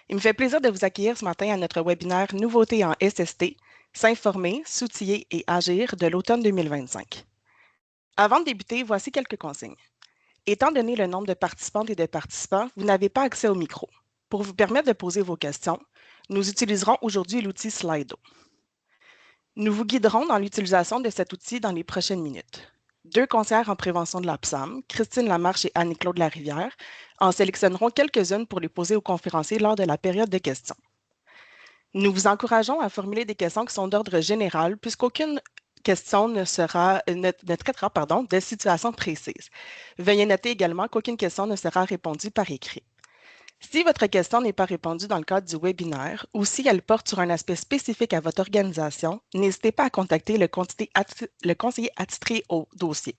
Il me fait plaisir de vous accueillir ce matin à notre webinaire Nouveautés en SST, s'informer, s'outiller et agir de l'automne 2025. Avant de débuter, voici quelques consignes. Étant donné le nombre de participantes et de participants, vous n'avez pas accès au micro. Pour vous permettre de poser vos questions, nous utiliserons aujourd'hui l'outil Slido. Nous vous guiderons dans l'utilisation de cet outil dans les prochaines minutes. Deux conseillères en prévention de l'APSAM, Christine Lamarche et Annie-Claude Larivière, en sélectionneront quelques-unes pour les poser aux conférenciers lors de la période de questions. Nous vous encourageons à formuler des questions qui sont d'ordre général, puisqu'aucune question ne traitera de situations précises. Veuillez noter également qu'aucune question ne sera répondue par écrit. Si votre question n'est pas répondue dans le cadre du webinaire ou si elle porte sur un aspect spécifique à votre organisation, n'hésitez pas à contacter le conseiller attitré au dossier.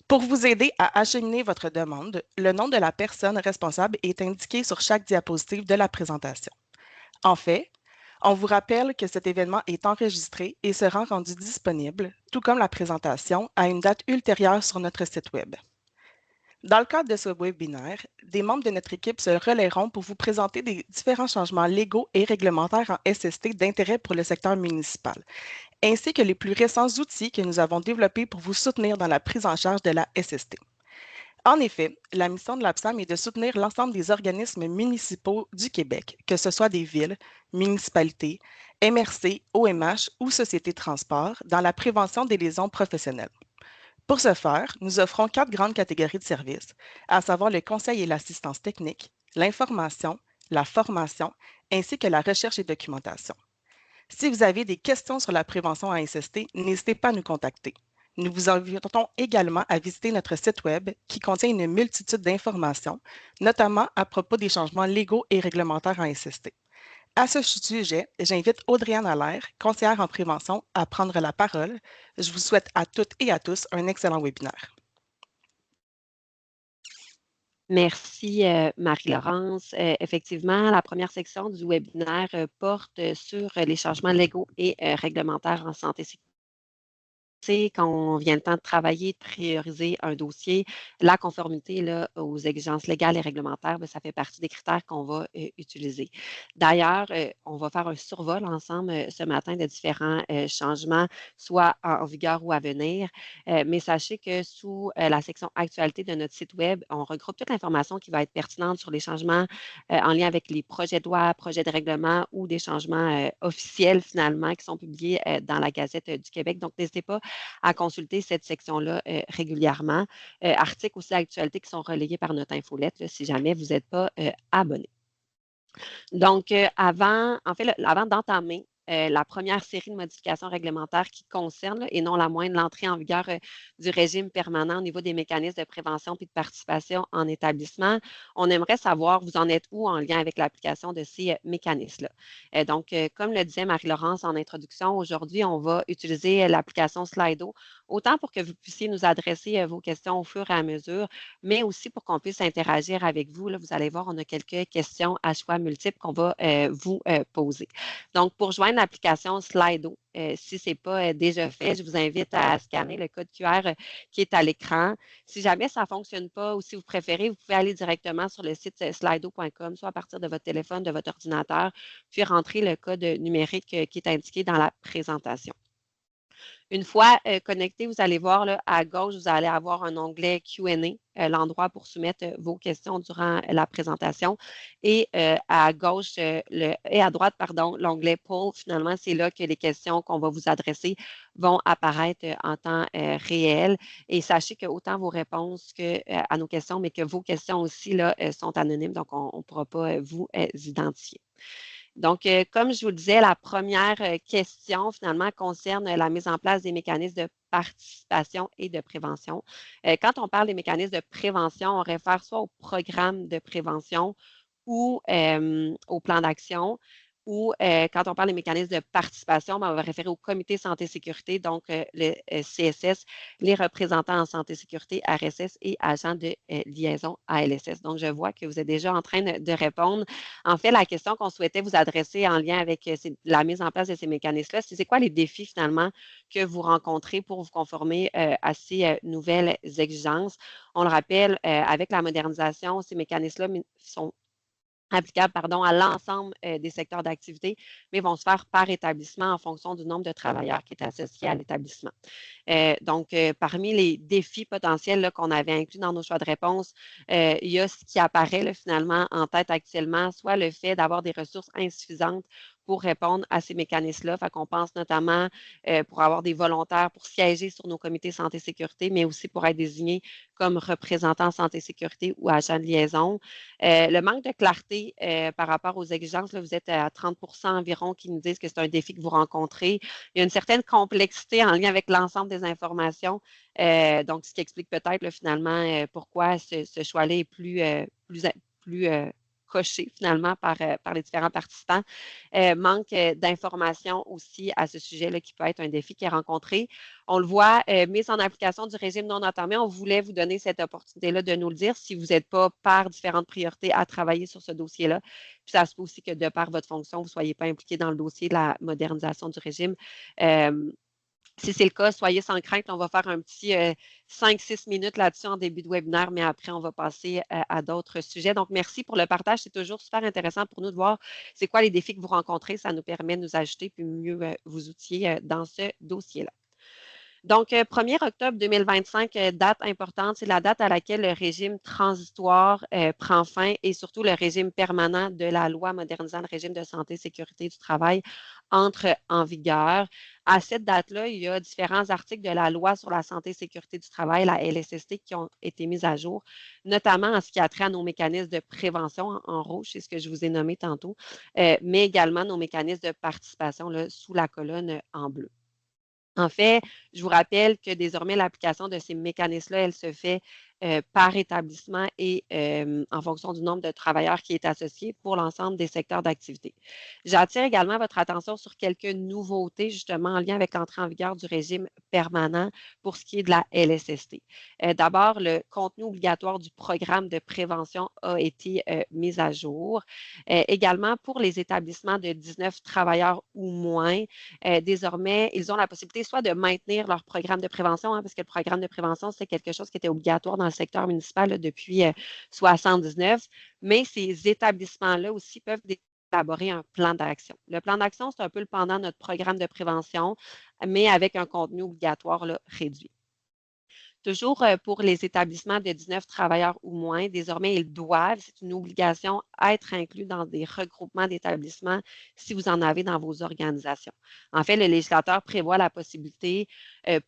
Pour vous aider à acheminer votre demande, le nom de la personne responsable est indiqué sur chaque diapositive de la présentation. En fait, on vous rappelle que cet événement est enregistré et sera rendu disponible, tout comme la présentation, à une date ultérieure sur notre site Web. Dans le cadre de ce webinaire, des membres de notre équipe se relaieront pour vous présenter des différents changements légaux et réglementaires en SST d'intérêt pour le secteur municipal, ainsi que les plus récents outils que nous avons développés pour vous soutenir dans la prise en charge de la SST. En effet, la mission de l'APSAM est de soutenir l'ensemble des organismes municipaux du Québec, que ce soit des villes, municipalités, MRC, OMH ou sociétés de transport, dans la prévention des lésions professionnelles. Pour ce faire, nous offrons 4 grandes catégories de services, à savoir le conseil et l'assistance technique, l'information, la formation, ainsi que la recherche et documentation. Si vous avez des questions sur la prévention en SST, n'hésitez pas à nous contacter. Nous vous invitons également à visiter notre site Web qui contient une multitude d'informations, notamment à propos des changements légaux et réglementaires en SST. À ce sujet, j'invite Audriane Allaire, conseillère en prévention, à prendre la parole. Je vous souhaite à toutes et à tous un excellent webinaire. Merci, Marie-Laurence. Effectivement, la première section du webinaire porte sur les changements légaux et réglementaires en santé sécurité. Quand on vient le temps de travailler, de prioriser un dossier, la conformité là, aux exigences légales et réglementaires, bien, ça fait partie des critères qu'on va utiliser. D'ailleurs, on va faire un survol ensemble ce matin de différents changements, soit en vigueur ou à venir. Mais sachez que sous la section actualité de notre site Web, on regroupe toute l'information qui va être pertinente sur les changements en lien avec les projets de loi, projets de règlement ou des changements officiels finalement qui sont publiés dans la Gazette du Québec. Donc, n'hésitez pas à consulter cette section-là régulièrement. Articles aussi d'actualité qui sont relayés par notre infolette là, si jamais vous n'êtes pas abonné. Donc, avant d'entamer la première série de modifications réglementaires qui concernent, là, et non la moindre, l'entrée en vigueur du régime permanent au niveau des mécanismes de prévention et de participation en établissement, on aimerait savoir, vous en êtes où en lien avec l'application de ces mécanismes-là. Donc, comme le disait Marie-Laurence en introduction, aujourd'hui, on va utiliser l'application Slido, autant pour que vous puissiez nous adresser vos questions au fur et à mesure, mais aussi pour qu'on puisse interagir avec vous. Là, vous allez voir, on a quelques questions à choix multiples qu'on va vous poser. Donc, pour joindre l'application Slido, si ce n'est pas déjà fait, je vous invite à scanner le code QR qui est à l'écran. Si jamais ça ne fonctionne pas ou si vous préférez, vous pouvez aller directement sur le site slido.com, soit à partir de votre téléphone, de votre ordinateur, puis rentrer le code numérique qui est indiqué dans la présentation. Une fois connecté, vous allez voir là, à gauche, vous allez avoir un onglet Q&A, l'endroit pour soumettre vos questions durant la présentation. Et à gauche et à droite, pardon, l'onglet Poll. Finalement, c'est là que les questions qu'on va vous adresser vont apparaître en temps réel. Et sachez que autant vos réponses à nos questions, mais que vos questions aussi là, sont anonymes, donc on ne pourra pas vous identifier. Donc, comme je vous le disais, la première question, finalement, concerne la mise en place des mécanismes de participation et de prévention. Quand on parle des mécanismes de prévention, on réfère soit au programme de prévention ou au plan d'action, ou quand on parle des mécanismes de participation, ben, on va référer au comité santé-sécurité, donc le CSS, les représentants en santé-sécurité, RSS et agents de liaison ALSS. Donc, je vois que vous êtes déjà en train de répondre. En fait, la question qu'on souhaitait vous adresser en lien avec la mise en place de ces mécanismes-là, c'est quoi les défis finalement que vous rencontrez pour vous conformer à ces nouvelles exigences? On le rappelle, avec la modernisation, ces mécanismes-là sont applicables à l'ensemble des secteurs d'activité, mais vont se faire par établissement en fonction du nombre de travailleurs qui est associé à l'établissement. Donc, parmi les défis potentiels qu'on avait inclus dans nos choix de réponse, il y a ce qui apparaît là, finalement en tête actuellement, soit le fait d'avoir des ressources insuffisantes pour répondre à ces mécanismes-là. Fait qu'on pense notamment pour avoir des volontaires pour siéger sur nos comités santé-sécurité, mais aussi pour être désignés comme représentants santé-sécurité ou agents de liaison. Le manque de clarté par rapport aux exigences, là, vous êtes à 30 environ qui nous disent que c'est un défi que vous rencontrez. Il y a une certaine complexité en lien avec l'ensemble des informations. Donc, ce qui explique peut-être finalement pourquoi ce choix-là est plus coché finalement par les différents participants. Manque d'informations aussi à ce sujet-là qui peut être un défi qui est rencontré. On le voit, mise en application du régime non entamé, on voulait vous donner cette opportunité-là de nous le dire si vous n'êtes pas par différentes priorités à travailler sur ce dossier-là. Puis ça se peut aussi que de par votre fonction, vous ne soyez pas impliqué dans le dossier de la modernisation du régime. Si c'est le cas, soyez sans crainte. On va faire un petit 5-6 minutes là-dessus en début de webinaire, mais après, on va passer à d'autres sujets. Donc, merci pour le partage. C'est toujours super intéressant pour nous de voir c'est quoi les défis que vous rencontrez. Ça nous permet de nous ajouter puis mieux vous outiller dans ce dossier-là. Donc, 1er octobre 2025, date importante, c'est la date à laquelle le régime transitoire prend fin et surtout le régime permanent de la loi modernisant le régime de santé et sécurité du travail entre en vigueur. À cette date-là, il y a différents articles de la loi sur la santé et sécurité du travail, la LSST, qui ont été mis à jour, notamment en ce qui a trait à nos mécanismes de prévention en rouge, c'est ce que je vous ai nommé tantôt, mais également nos mécanismes de participation là, sous la colonne en bleu. En fait, je vous rappelle que désormais, l'application de ces mécanismes-là, elle se fait par établissement et en fonction du nombre de travailleurs qui est associé pour l'ensemble des secteurs d'activité. J'attire également votre attention sur quelques nouveautés, justement, en lien avec l'entrée en vigueur du régime permanent pour ce qui est de la LSST. D'abord, le contenu obligatoire du programme de prévention a été mis à jour. Également, pour les établissements de 19 travailleurs ou moins, désormais, ils ont la possibilité soit de maintenir leur programme de prévention, parce que le programme de prévention, c'est quelque chose qui était obligatoire dans le secteur municipal là, depuis 79, mais ces établissements-là aussi peuvent élaborer un plan d'action. Le plan d'action, c'est un peu le pendant de notre programme de prévention, mais avec un contenu obligatoire là, réduit. Toujours pour les établissements de 19 travailleurs ou moins, désormais, ils doivent, c'est une obligation, être inclus dans des regroupements d'établissements si vous en avez dans vos organisations. En fait, le législateur prévoit la possibilité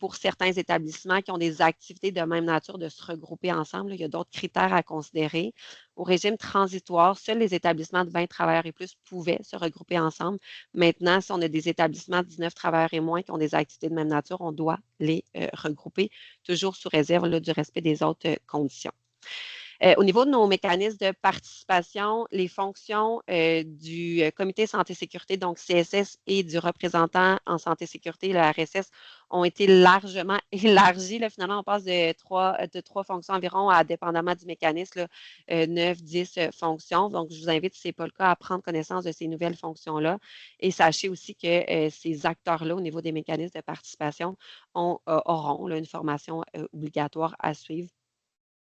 pour certains établissements qui ont des activités de même nature de se regrouper ensemble. Il y a d'autres critères à considérer. Au régime transitoire, seuls les établissements de 20 travailleurs et plus pouvaient se regrouper ensemble. Maintenant, si on a des établissements de 19 travailleurs et moins qui ont des activités de même nature, on doit les regrouper, toujours sous réserve là, du respect des autres conditions. Au niveau de nos mécanismes de participation, les fonctions du comité santé-sécurité, donc CSS, et du représentant en santé-sécurité, le RSS, ont été largement élargies. Là, finalement, on passe de trois fonctions environ à, dépendamment du mécanisme, 9, 10 fonctions. Donc, je vous invite, si ce n'est pas le cas, à prendre connaissance de ces nouvelles fonctions-là. Et sachez aussi que ces acteurs-là, au niveau des mécanismes de participation, auront là, une formation obligatoire à suivre.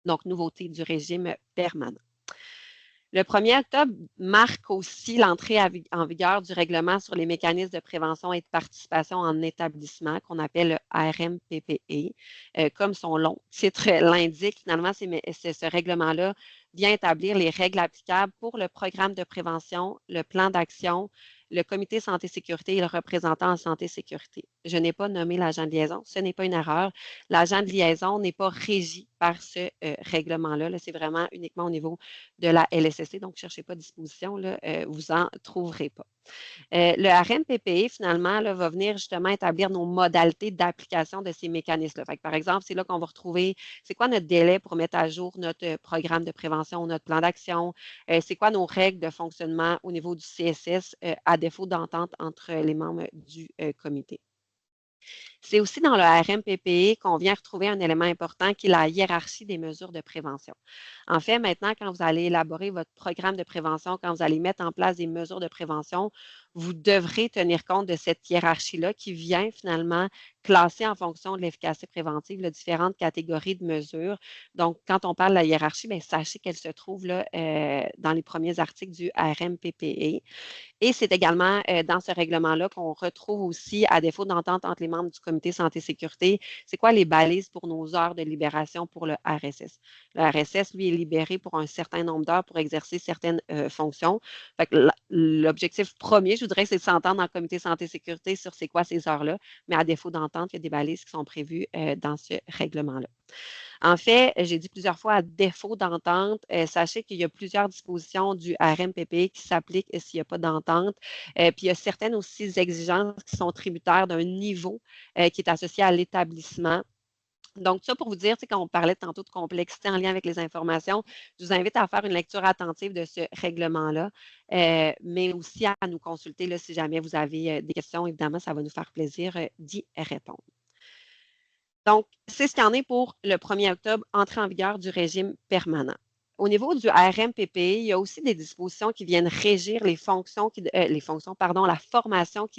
Donc, nouveauté du régime permanent. Le 1er octobre marque aussi l'entrée en vigueur du règlement sur les mécanismes de prévention et de participation en établissement qu'on appelle le RMPPE. Comme son long titre l'indique, finalement, ce règlement-là vient établir les règles applicables pour le programme de prévention, le plan d'action, le comité santé-sécurité et le représentant en santé-sécurité. Je n'ai pas nommé l'agent de liaison, ce n'est pas une erreur. L'agent de liaison n'est pas régi par ce règlement-là. Là, c'est vraiment uniquement au niveau de la LSST, donc ne cherchez pas de disposition, là, vous n'en trouverez pas. Le RMPPE, finalement, là, va venir justement établir nos modalités d'application de ces mécanismes-là. Par exemple, c'est là qu'on va retrouver c'est quoi notre délai pour mettre à jour notre programme de prévention, notre plan d'action, c'est quoi nos règles de fonctionnement au niveau du CSS à défaut d'entente entre les membres du comité. C'est aussi dans le RMPPE qu'on vient retrouver un élément important qui est la hiérarchie des mesures de prévention. En fait, maintenant, quand vous allez élaborer votre programme de prévention, quand vous allez mettre en place des mesures de prévention, vous devrez tenir compte de cette hiérarchie-là qui vient finalement classer en fonction de l'efficacité préventive les différentes catégories de mesures. Donc, quand on parle de la hiérarchie, bien, sachez qu'elle se trouve là, dans les premiers articles du RMPPE. Et c'est également dans ce règlement-là qu'on retrouve aussi, à défaut d'entente entre les membres du comité santé-sécurité, c'est quoi les balises pour nos heures de libération pour le RSS. Le RSS, lui, est libéré pour un certain nombre d'heures pour exercer certaines fonctions. Fait que l'objectif premier, je voudrais, c'est de s'entendre dans le comité santé-sécurité sur c'est quoi ces heures-là, mais à défaut d'entente, il y a des balises qui sont prévues dans ce règlement-là. En fait, j'ai dit plusieurs fois, à défaut d'entente, sachez qu'il y a plusieurs dispositions du RMPP qui s'appliquent s'il n'y a pas d'entente. Puis il y a certaines aussi exigences qui sont tributaires d'un niveau qui est associé à l'établissement. Donc, ça pour vous dire, quand on parlait tantôt de complexité en lien avec les informations, je vous invite à faire une lecture attentive de ce règlement-là, mais aussi à nous consulter là, si jamais vous avez des questions. Évidemment, ça va nous faire plaisir d'y répondre. Donc, c'est ce qu'il y en est pour le 1er octobre, entrée en vigueur du régime permanent. Au niveau du RMPP, il y a aussi des dispositions qui viennent régir la formation qui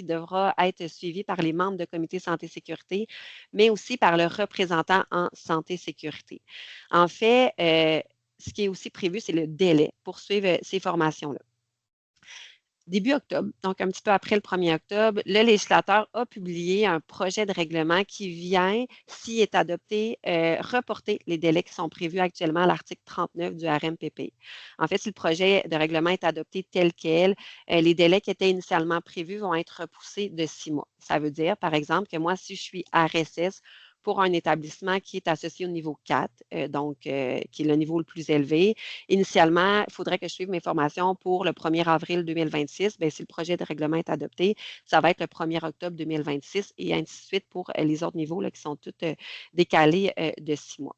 devra être suivie par les membres de comité santé-sécurité, mais aussi par le représentant en santé-sécurité. En fait, ce qui est aussi prévu, c'est le délai pour suivre ces formations-là. Début octobre, donc un petit peu après le 1er octobre, le législateur a publié un projet de règlement qui vient, s'il est adopté, reporter les délais qui sont prévus actuellement à l'article 39 du RMPP. En fait, si le projet de règlement est adopté tel quel, les délais qui étaient initialement prévus vont être repoussés de 6 mois. Ça veut dire, par exemple, que moi, si je suis RSS, pour un établissement qui est associé au niveau 4, qui est le niveau le plus élevé. Initialement, il faudrait que je suive mes formations pour le 1er avril 2026. Bien, si le projet de règlement est adopté, ça va être le 1er octobre 2026 et ainsi de suite pour les autres niveaux là, qui sont tous décalés de 6 mois.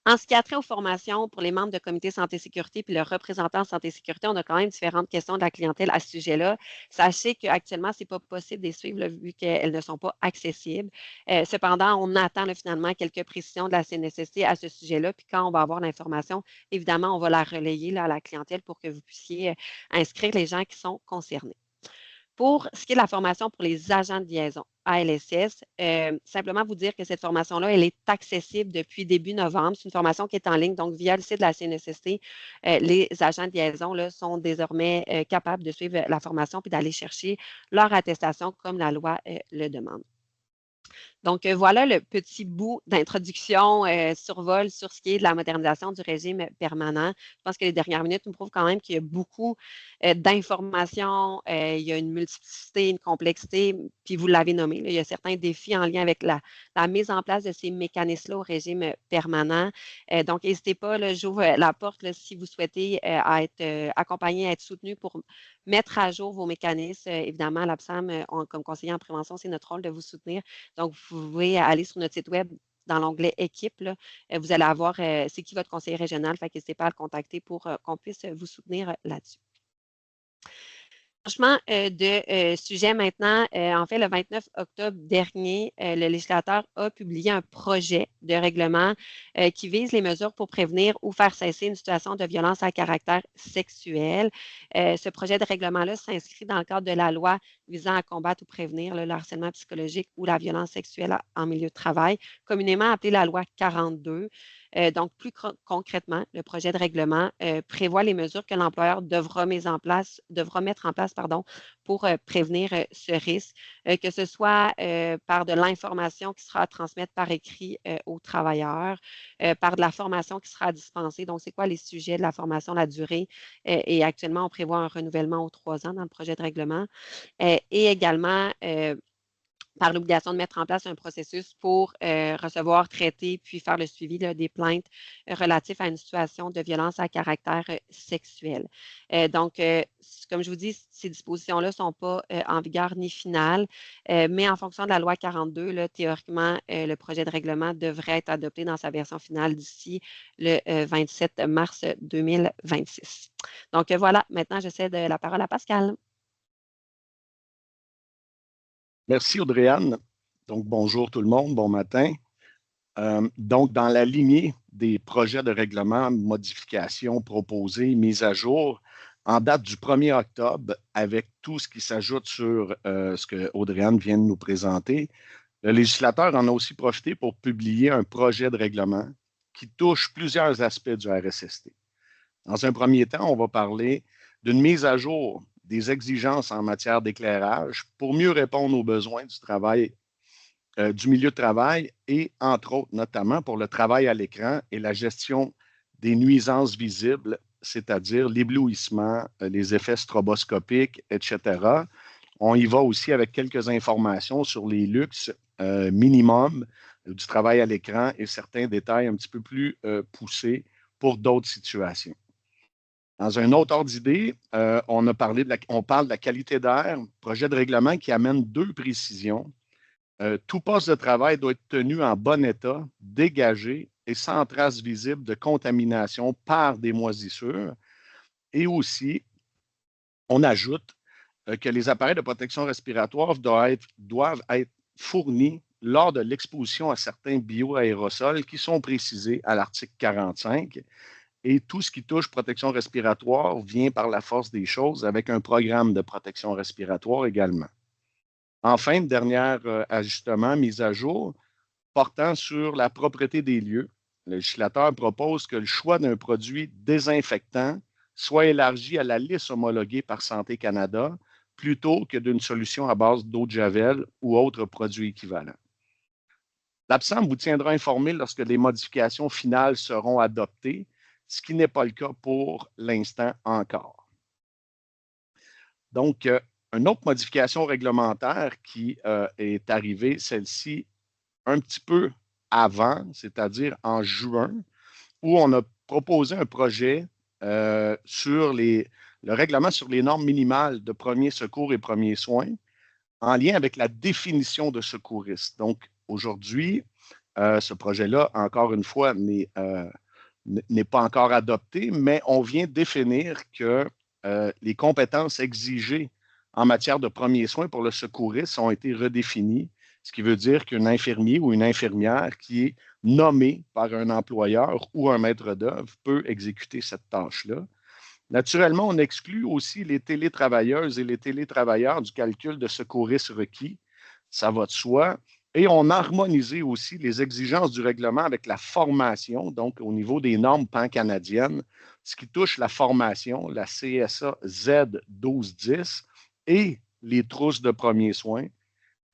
En ce qui a trait aux formations pour les membres de comité santé-sécurité puis le représentant santé-sécurité, on a quand même différentes questions de la clientèle à ce sujet-là. Sachez qu'actuellement, ce n'est pas possible de les suivre là, vu qu'elles ne sont pas accessibles. Cependant, on attend là, finalement quelques précisions de la CNSST à ce sujet-là. Puis quand on va avoir l'information, évidemment, on va la relayer là, à la clientèle pour que vous puissiez inscrire les gens qui sont concernés. Pour ce qui est de la formation pour les agents de liaison, ALSS, simplement vous dire que cette formation-là, elle est accessible depuis début novembre. C'est une formation qui est en ligne, donc via le site de la CNSST, les agents de liaison là, sont désormais capables de suivre la formation puis d'aller chercher leur attestation comme la loi le demande. Donc, voilà le petit bout d'introduction, survol sur ce qui est de la modernisation du régime permanent. Je pense que les dernières minutes nous prouvent quand même qu'il y a beaucoup d'informations, il y a une multiplicité, une complexité, puis vous l'avez nommé, là, il y a certains défis en lien avec la mise en place de ces mécanismes-là au régime permanent. Donc, n'hésitez pas, là, j'ouvre la porte là, si vous souhaitez être accompagné, être soutenu pour mettre à jour vos mécanismes. Évidemment, l'ABSAM, comme conseiller en prévention, c'est notre rôle de vous soutenir. Donc, vous pouvez aller sur notre site web dans l'onglet Équipe. Là, vous allez avoir c'est qui votre conseiller régional. Fait n'hésitez pas à le contacter pour qu'on puisse vous soutenir là-dessus. Changement de sujet maintenant. En fait, le 29 octobre dernier, le législateur a publié un projet de règlement qui vise les mesures pour prévenir ou faire cesser une situation de violence à caractère sexuel. Ce projet de règlement-là s'inscrit dans le cadre de la loi visant à combattre ou prévenir le harcèlement psychologique ou la violence sexuelle en milieu de travail, communément appelée la loi 42. Donc, plus concrètement, le projet de règlement prévoit les mesures que l'employeur devra mettre en place pour prévenir ce risque, que ce soit par de l'information qui sera à transmettre par écrit aux travailleurs, par de la formation qui sera dispensée. Donc, c'est quoi les sujets de la formation, la durée? Et actuellement, on prévoit un renouvellement aux 3 ans dans le projet de règlement. Et également, par l'obligation de mettre en place un processus pour recevoir, traiter, puis faire le suivi là, des plaintes relatives à une situation de violence à caractère sexuel. Donc, comme je vous dis, ces dispositions-là ne sont pas en vigueur ni finales, mais en fonction de la loi 42, là, théoriquement, le projet de règlement devrait être adopté dans sa version finale d'ici le 27 mars 2026. Donc, voilà, maintenant, je cède la parole à Pascal. Merci, Audrey-Anne. Donc, bonjour tout le monde, bon matin. Donc, dans la lignée des projets de règlement, modifications proposées, mises à jour, en date du 1er octobre, avec tout ce qui s'ajoute sur ce que Audrey-Anne vient de nous présenter, le législateur en a aussi profité pour publier un projet de règlement qui touche plusieurs aspects du RSST. Dans un premier temps, on va parler d'une mise à jour des exigences en matière d'éclairage pour mieux répondre aux besoins du travail du milieu de travail et, entre autres, notamment pour le travail à l'écran et la gestion des nuisances visibles, c'est-à-dire l'éblouissement, les effets stroboscopiques, etc. On y va aussi avec quelques informations sur les luxes minimums du travail à l'écran et certains détails un petit peu plus poussés pour d'autres situations. Dans un autre ordre d'idée, on parle de la qualité d'air, projet de règlement qui amène 2 précisions. Tout poste de travail doit être tenu en bon état, dégagé et sans trace visible de contamination par des moisissures. Et aussi, on ajoute que les appareils de protection respiratoire doivent être fournis lors de l'exposition à certains bioaérosols qui sont précisés à l'article 45. Et tout ce qui touche protection respiratoire vient par la force des choses avec un programme de protection respiratoire également. Enfin, dernier ajustement, mise à jour, portant sur la propreté des lieux. Le législateur propose que le choix d'un produit désinfectant soit élargi à la liste homologuée par Santé Canada plutôt que d'une solution à base d'eau de Javel ou autres produits équivalents. L'APSAM vous tiendra informé lorsque les modifications finales seront adoptées, ce qui n'est pas le cas pour l'instant encore. Donc, une autre modification réglementaire qui est arrivée, celle-ci, un petit peu avant, c'est-à-dire en juin, où on a proposé un projet sur le règlement sur les normes minimales de premiers secours et premiers soins en lien avec la définition de secouriste. Donc, aujourd'hui, ce projet-là, encore une fois, n'est pas encore adopté, mais on vient définir que les compétences exigées en matière de premiers soins pour le secouriste ont été redéfinies, ce qui veut dire qu'un infirmier ou une infirmière qui est nommé par un employeur ou un maître d'œuvre peut exécuter cette tâche-là. Naturellement, on exclut aussi les télétravailleuses et les télétravailleurs du calcul de secouristes requis. Ça va de soi. Et on a harmonisé aussi les exigences du règlement avec la formation, donc au niveau des normes pan-canadiennes, ce qui touche la formation, la CSA Z1210 et les trousses de premiers soins,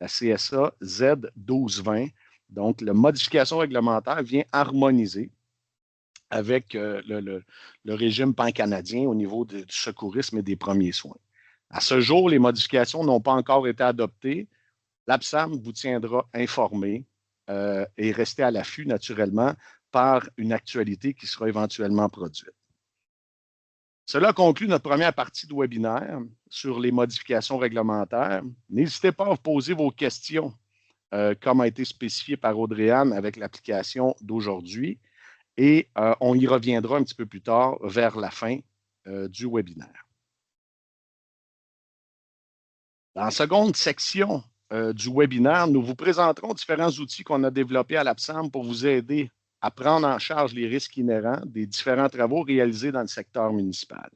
la CSA Z1220. Donc, la modification réglementaire vient harmoniser avec le régime pan-canadien au niveau du secourisme et des premiers soins. À ce jour, les modifications n'ont pas encore été adoptées. L'APSAM vous tiendra informé et restez à l'affût naturellement par une actualité qui sera éventuellement produite. Cela conclut notre première partie de webinaire sur les modifications réglementaires. N'hésitez pas à poser vos questions comme a été spécifié par Audrey-Anne avec l'application d'aujourd'hui. Et on y reviendra un petit peu plus tard vers la fin du webinaire. Dans la seconde section du webinaire, nous vous présenterons différents outils qu'on a développés à l'APSAM pour vous aider à prendre en charge les risques inhérents des différents travaux réalisés dans le secteur municipal.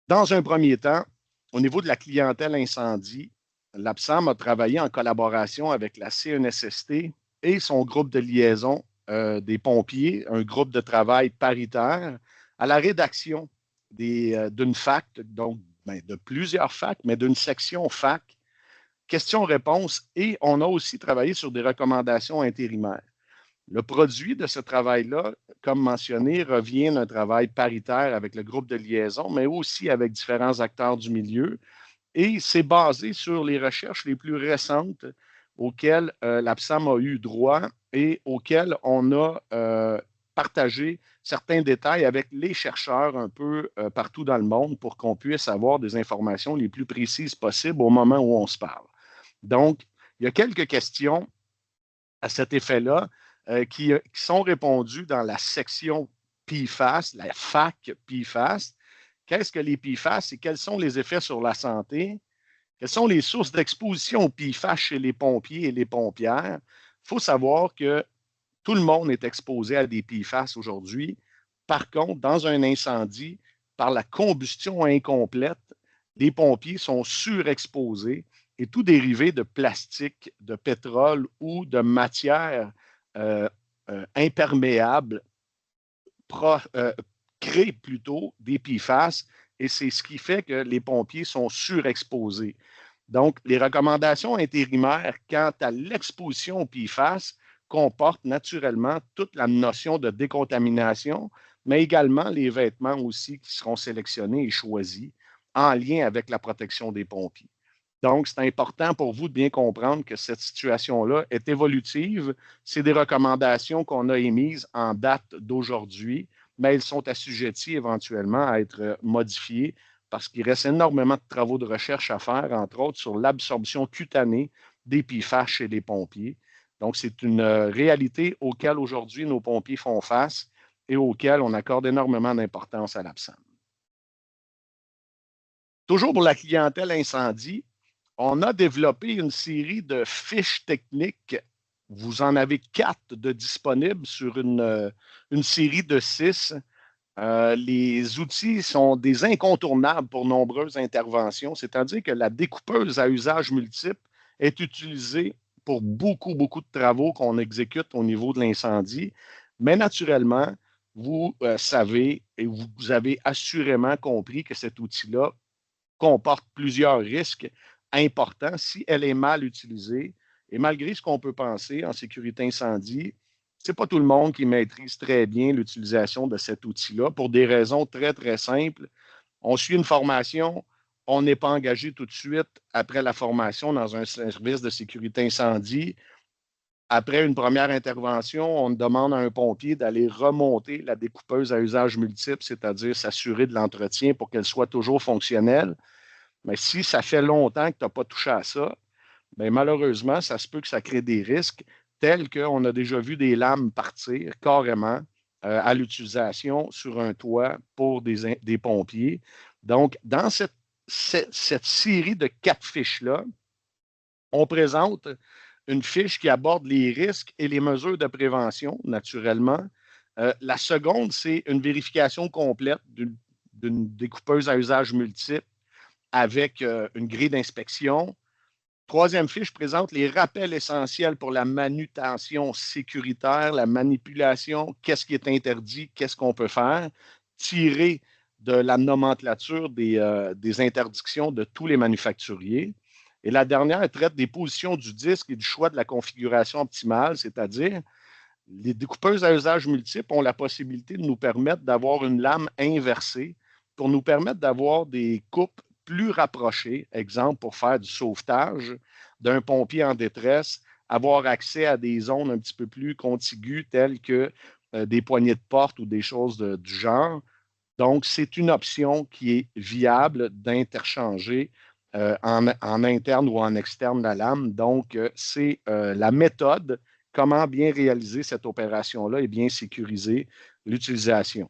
Dans un premier temps, au niveau de la clientèle incendie, l'APSAM a travaillé en collaboration avec la CNSST et son groupe de liaison des pompiers, un groupe de travail paritaire, à la rédaction d'une FAQ, donc de plusieurs FAQ, mais d'une section FAQ, questions-réponses, et on a aussi travaillé sur des recommandations intérimaires. Le produit de ce travail-là, comme mentionné, revient d'un travail paritaire avec le groupe de liaison, mais aussi avec différents acteurs du milieu, et c'est basé sur les recherches les plus récentes auxquelles l'APSAM a eu droit et auxquelles on a partagé certains détails avec les chercheurs un peu partout dans le monde pour qu'on puisse avoir des informations les plus précises possibles au moment où on se parle. Donc, il y a quelques questions à cet effet-là qui sont répondues dans la section PFAS, la FAQ PFAS. Qu'est-ce que les PFAS et quels sont les effets sur la santé? Quelles sont les sources d'exposition au PFAS chez les pompiers et les pompières? Il faut savoir que tout le monde est exposé à des PFAS aujourd'hui. Par contre, dans un incendie, par la combustion incomplète, les pompiers sont surexposés et tout dérivé de plastique, de pétrole ou de matière imperméable crée plutôt des PFAS et c'est ce qui fait que les pompiers sont surexposés. Donc, les recommandations intérimaires quant à l'exposition aux PFAS comportent naturellement toute la notion de décontamination, mais également les vêtements aussi qui seront sélectionnés et choisis en lien avec la protection des pompiers. Donc, c'est important pour vous de bien comprendre que cette situation-là est évolutive. C'est des recommandations qu'on a émises en date d'aujourd'hui, mais elles sont assujetties éventuellement à être modifiées parce qu'il reste énormément de travaux de recherche à faire, entre autres sur l'absorption cutanée des PFAS chez les pompiers. Donc, c'est une réalité auquel aujourd'hui nos pompiers font face et auquel on accorde énormément d'importance à l'absence. Toujours pour la clientèle incendie, on a développé une série de fiches techniques. Vous en avez 4 de disponibles sur une série de 6. Les outils sont des incontournables pour nombreuses interventions, c'est-à-dire que la découpeuse à usage multiple est utilisée pour beaucoup, beaucoup de travaux qu'on exécute au niveau de l'incendie. Mais naturellement, vous savez et vous avez assurément compris que cet outil-là comporte plusieurs risques importants si elle est mal utilisée. Et malgré ce qu'on peut penser en sécurité incendie, ce n'est pas tout le monde qui maîtrise très bien l'utilisation de cet outil-là pour des raisons très, très simples. On suit une formation, on n'est pas engagé tout de suite après la formation dans un service de sécurité incendie. Après une première intervention, on demande à un pompier d'aller remonter la découpeuse à usage multiple, c'est-à-dire s'assurer de l'entretien pour qu'elle soit toujours fonctionnelle. Mais si ça fait longtemps que tu n'as pas touché à ça, bien, malheureusement, ça se peut que ça crée des risques tels qu'on a déjà vu des lames partir carrément à l'utilisation sur un toit pour des pompiers. Donc, dans cette série de 4 fiches-là, on présente une fiche qui aborde les risques et les mesures de prévention, naturellement. La seconde, c'est une vérification complète d'une découpeuse à usage multiple avec une grille d'inspection. Troisième fiche présente les rappels essentiels pour la manutention sécuritaire, la manipulation, qu'est-ce qui est interdit, qu'est-ce qu'on peut faire, tiré de la nomenclature des interdictions de tous les manufacturiers. Et la dernière traite des positions du disque et du choix de la configuration optimale, c'est-à-dire les découpeuses à usage multiple ont la possibilité de nous permettre d'avoir une lame inversée pour nous permettre d'avoir des coupes plus rapprochées, exemple pour faire du sauvetage d'un pompier en détresse, avoir accès à des zones un petit peu plus contiguës telles que des poignées de porte ou des choses du genre. Donc, c'est une option qui est viable d'interchanger en interne ou en externe la lame. Donc, c'est la méthode, comment bien réaliser cette opération-là et bien sécuriser l'utilisation.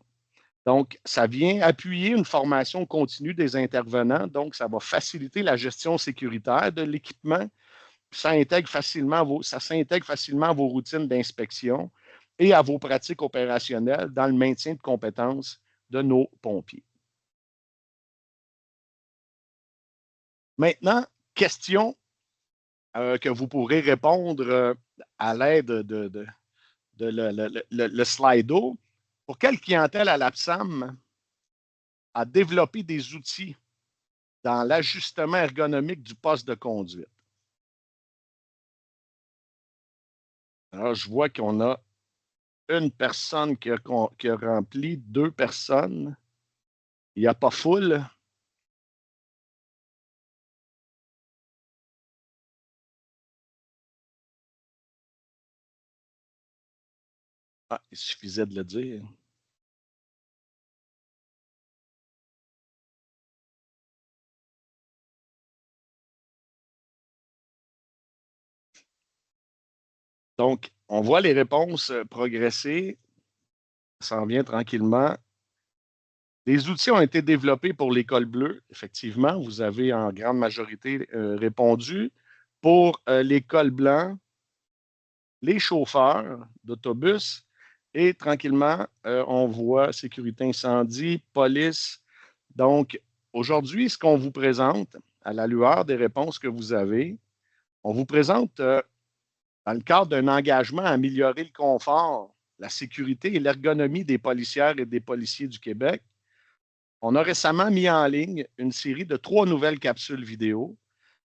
Donc, ça vient appuyer une formation continue des intervenants. Donc, ça va faciliter la gestion sécuritaire de l'équipement. Ça s'intègre facilement à vos routines d'inspection et à vos pratiques opérationnelles dans le maintien de compétences de nos pompiers. Maintenant, question que vous pourrez répondre à l'aide de le Slido. Pour quelle clientèle à l'APSAM a développé des outils dans l'ajustement ergonomique du poste de conduite? Alors, je vois qu'on a une personne qui a rempli, 2 personnes. Il n'y a pas foule. Ah, il suffisait de le dire. Donc, on voit les réponses progresser. Ça s'en vient tranquillement. Les outils ont été développés pour l'école bleue. Effectivement, vous avez en grande majorité répondu. Pour l'école blanc, les chauffeurs d'autobus et tranquillement, on voit sécurité incendie, police. Donc, aujourd'hui, ce qu'on vous présente, à la lueur des réponses que vous avez, on vous présente, dans le cadre d'un engagement à améliorer le confort, la sécurité et l'ergonomie des policières et des policiers du Québec. On a récemment mis en ligne une série de 3 nouvelles capsules vidéo.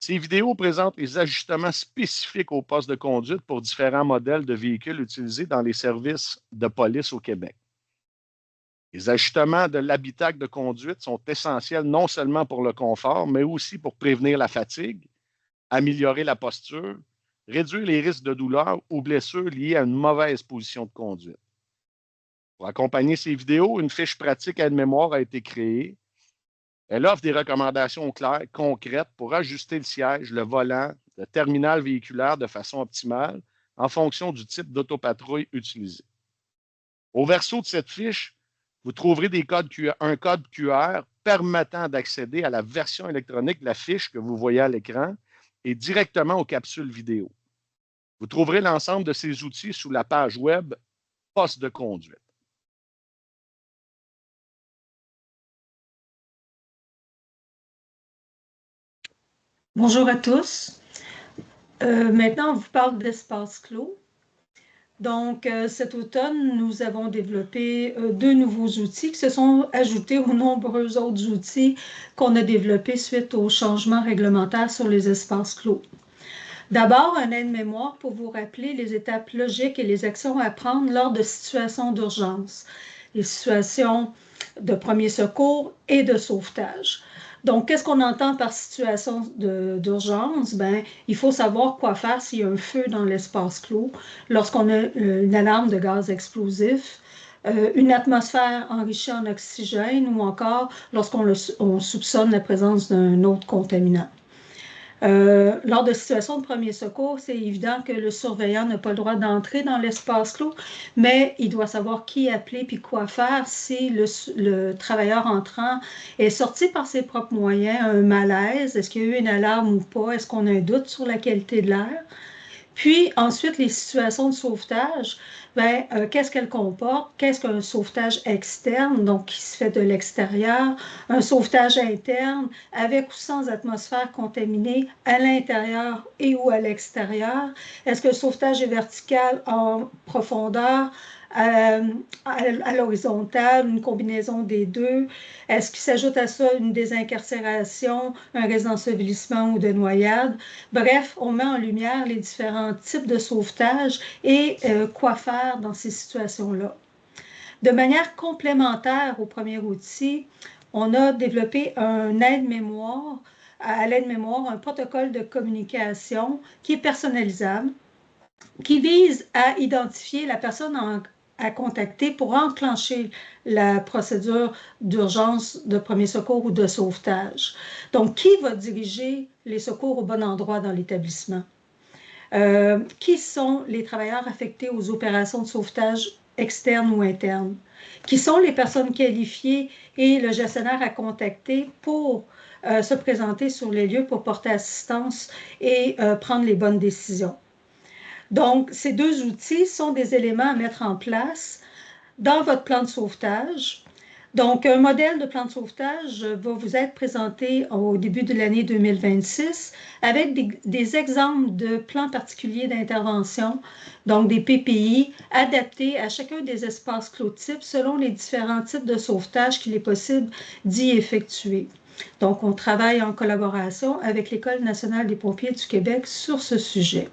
Ces vidéos présentent les ajustements spécifiques au poste de conduite pour différents modèles de véhicules utilisés dans les services de police au Québec. Les ajustements de l'habitacle de conduite sont essentiels non seulement pour le confort, mais aussi pour prévenir la fatigue, améliorer la posture, réduire les risques de douleur ou blessures liées à une mauvaise position de conduite. Pour accompagner ces vidéos, une fiche pratique aide-mémoire a été créée. Elle offre des recommandations claires, concrètes pour ajuster le siège, le volant, le terminal véhiculaire de façon optimale en fonction du type d'autopatrouille utilisé. Au verso de cette fiche, vous trouverez un code QR permettant d'accéder à la version électronique de la fiche que vous voyez à l'écran et directement aux capsules vidéo. Vous trouverez l'ensemble de ces outils sous la page web Poste de conduite. Bonjour à tous. Maintenant, on vous parle d'espace clos. Donc, cet automne, nous avons développé 2 nouveaux outils qui se sont ajoutés aux nombreux autres outils qu'on a développés suite aux changements réglementaires sur les espaces clos. D'abord, un aide-mémoire pour vous rappeler les étapes logiques et les actions à prendre lors de situations d'urgence, les situations de premier secours et de sauvetage. Donc, qu'est-ce qu'on entend par situation d'urgence? Bien, il faut savoir quoi faire s'il y a un feu dans l'espace clos, lorsqu'on a une alarme de gaz explosif, une atmosphère enrichie en oxygène ou encore lorsqu'on soupçonne la présence d'un autre contaminant. Lors de situations de premier secours, c'est évident que le surveillant n'a pas le droit d'entrer dans l'espace clos, mais il doit savoir qui appeler puis quoi faire si le travailleur entrant est sorti par ses propres moyens, un malaise, est-ce qu'il y a eu une alarme ou pas, est-ce qu'on a un doute sur la qualité de l'air. Puis ensuite, les situations de sauvetage, bien, qu'est-ce qu'elles comportent? Qu'est-ce qu'un sauvetage externe, donc qui se fait de l'extérieur? Un sauvetage interne, avec ou sans atmosphère contaminée, à l'intérieur et ou à l'extérieur? Est-ce que le sauvetage est vertical en profondeur, à l'horizontale, une combinaison des deux? Est-ce qu'il s'ajoute à ça une désincarcération, un risque d'ensevelissement ou de noyade? Bref, on met en lumière les différents types de sauvetage et quoi faire dans ces situations-là. De manière complémentaire au premier outil, on a développé un aide-mémoire, à l'aide-mémoire, un protocole de communication qui est personnalisable, qui vise à identifier la personne à contacter pour enclencher la procédure d'urgence de premier secours ou de sauvetage. Donc, qui va diriger les secours au bon endroit dans l'établissement? Qui sont les travailleurs affectés aux opérations de sauvetage externes ou internes? Qui sont les personnes qualifiées et le gestionnaire à contacter pour se présenter sur les lieux pour porter assistance et prendre les bonnes décisions? Donc, ces 2 outils sont des éléments à mettre en place dans votre plan de sauvetage. Donc, un modèle de plan de sauvetage va vous être présenté au début de l'année 2026 avec des exemples de plans particuliers d'intervention, donc des PPI adaptés à chacun des espaces clos types selon les différents types de sauvetage qu'il est possible d'y effectuer. Donc, on travaille en collaboration avec l'École nationale des pompiers du Québec sur ce sujet.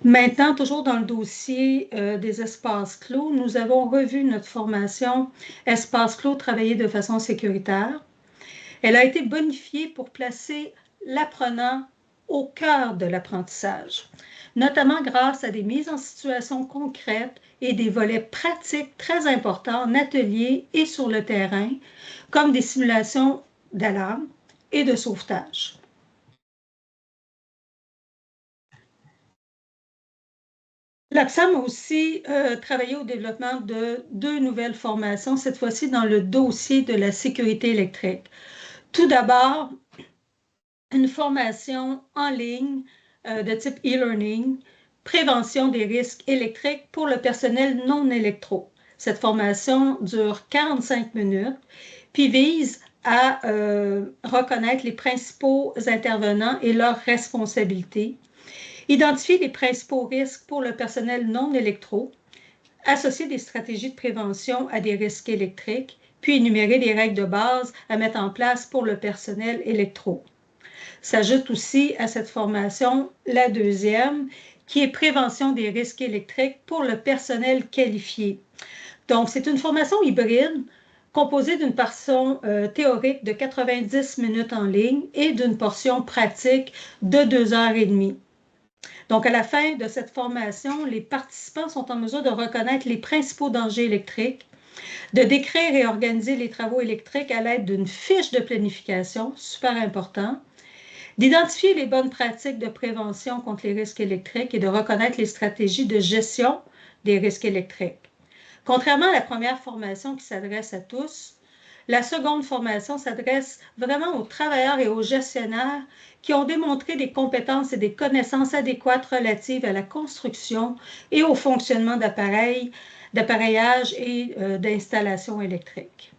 Maintenant, toujours dans le dossier des espaces clos, nous avons revu notre formation Espace clos travailler de façon sécuritaire. Elle a été bonifiée pour placer l'apprenant au cœur de l'apprentissage, notamment grâce à des mises en situation concrètes et des volets pratiques très importants en atelier et sur le terrain, comme des simulations d'alarme et de sauvetage. L'APSAM a aussi travaillé au développement de 2 nouvelles formations, cette fois-ci dans le dossier de la sécurité électrique. Tout d'abord, une formation en ligne de type e-learning, prévention des risques électriques pour le personnel non électro. Cette formation dure 45 minutes, puis vise à reconnaître les principaux intervenants et leurs responsabilités, identifier les principaux risques pour le personnel non électro, associer des stratégies de prévention à des risques électriques, puis énumérer des règles de base à mettre en place pour le personnel électro. S'ajoute aussi à cette formation la deuxième, qui est prévention des risques électriques pour le personnel qualifié. Donc, c'est une formation hybride composée d'une portion théorique de 90 minutes en ligne et d'une portion pratique de 2h30. Donc, à la fin de cette formation, les participants sont en mesure de reconnaître les principaux dangers électriques, de décrire et organiser les travaux électriques à l'aide d'une fiche de planification, super important, d'identifier les bonnes pratiques de prévention contre les risques électriques et de reconnaître les stratégies de gestion des risques électriques. Contrairement à la première formation qui s'adresse à tous, la seconde formation s'adresse vraiment aux travailleurs et aux gestionnaires qui ont démontré des compétences et des connaissances adéquates relatives à la construction et au fonctionnement d'appareils, d'appareillage et d'installations électriques.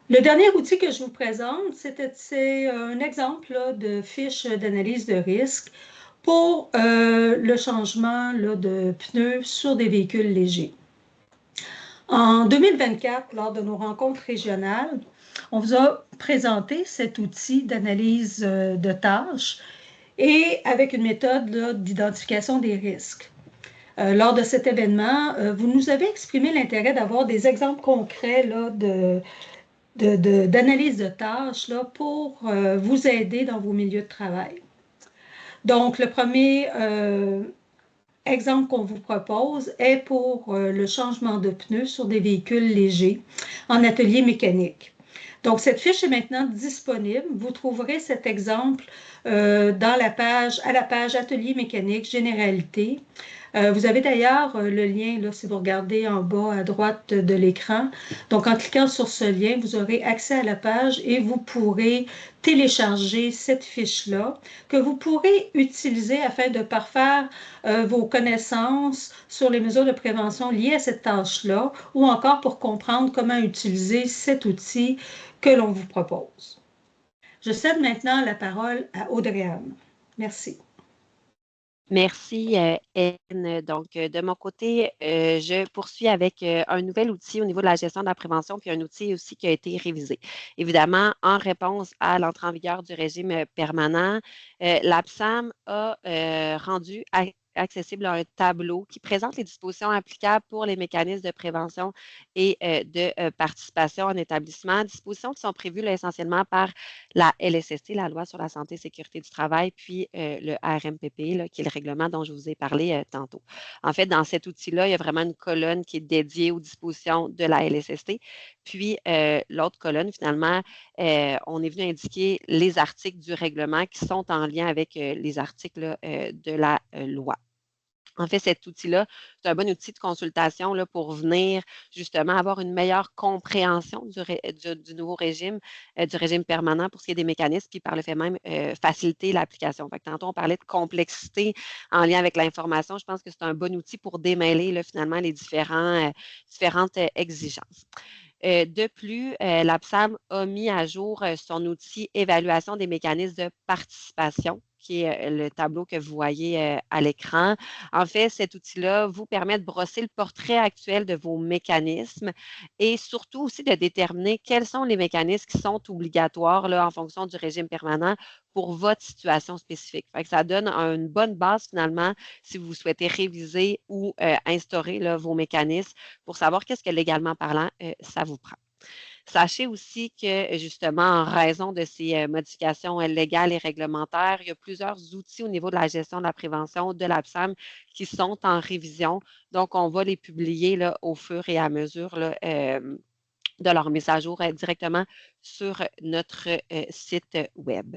Le dernier outil que je vous présente, c'est un exemple là, de fiche d'analyse de risque pour le changement là, de pneus sur des véhicules légers. En 2024, lors de nos rencontres régionales, on vous a présenté cet outil d'analyse de tâches et avec une méthode d'identification des risques. Lors de cet événement, vous nous avez exprimé l'intérêt d'avoir des exemples concrets là, d'analyse de tâches là, pour vous aider dans vos milieux de travail. Donc, le premier exemple qu'on vous propose est pour le changement de pneus sur des véhicules légers en atelier mécanique. Donc, cette fiche est maintenant disponible. Vous trouverez cet exemple à la page Atelier mécanique, Généralité. Vous avez d'ailleurs le lien, là, si vous regardez en bas à droite de l'écran. Donc, en cliquant sur ce lien, vous aurez accès à la page et vous pourrez télécharger cette fiche-là que vous pourrez utiliser afin de parfaire vos connaissances sur les mesures de prévention liées à cette tâche-là ou encore pour comprendre comment utiliser cet outil que l'on vous propose. Je cède maintenant la parole à Audrey-Anne. Merci. Merci, Anne. Donc, de mon côté, je poursuis avec un nouvel outil au niveau de la gestion de la prévention, puis un outil aussi qui a été révisé. Évidemment, en réponse à l'entrée en vigueur du régime permanent, l'APSAM a rendu accessible un tableau qui présente les dispositions applicables pour les mécanismes de prévention et de participation en établissement, dispositions qui sont prévues là, essentiellement par la LSST, la Loi sur la santé et sécurité du travail, puis le RMPP, là, qui est le règlement dont je vous ai parlé tantôt. En fait, dans cet outil-là, il y a vraiment une colonne qui est dédiée aux dispositions de la LSST. Puis, l'autre colonne, finalement, on est venu indiquer les articles du règlement qui sont en lien avec les articles de la loi. En fait, cet outil-là, c'est un bon outil de consultation là, pour venir justement avoir une meilleure compréhension du nouveau régime, du régime permanent pour ce qui est des mécanismes, puis par le fait même faciliter l'application. Tantôt, on parlait de complexité en lien avec l'information. Je pense que c'est un bon outil pour démêler là, finalement les différentes exigences. De plus, l'APSAM a mis à jour son outil évaluation des mécanismes de participation, qui est le tableau que vous voyez à l'écran. En fait, cet outil-là vous permet de brosser le portrait actuel de vos mécanismes et surtout aussi de déterminer quels sont les mécanismes qui sont obligatoires là, en fonction du régime permanent pour votre situation spécifique. Fait que ça donne une bonne base finalement si vous souhaitez réviser ou instaurer là, vos mécanismes pour savoir qu'est-ce que légalement parlant, ça vous prend. Sachez aussi que, justement, en raison de ces modifications légales et réglementaires, il y a plusieurs outils au niveau de la gestion de la prévention de l'APSAM qui sont en révision. Donc, on va les publier là, au fur et à mesure là, de leur mise à jour directement sur notre site web.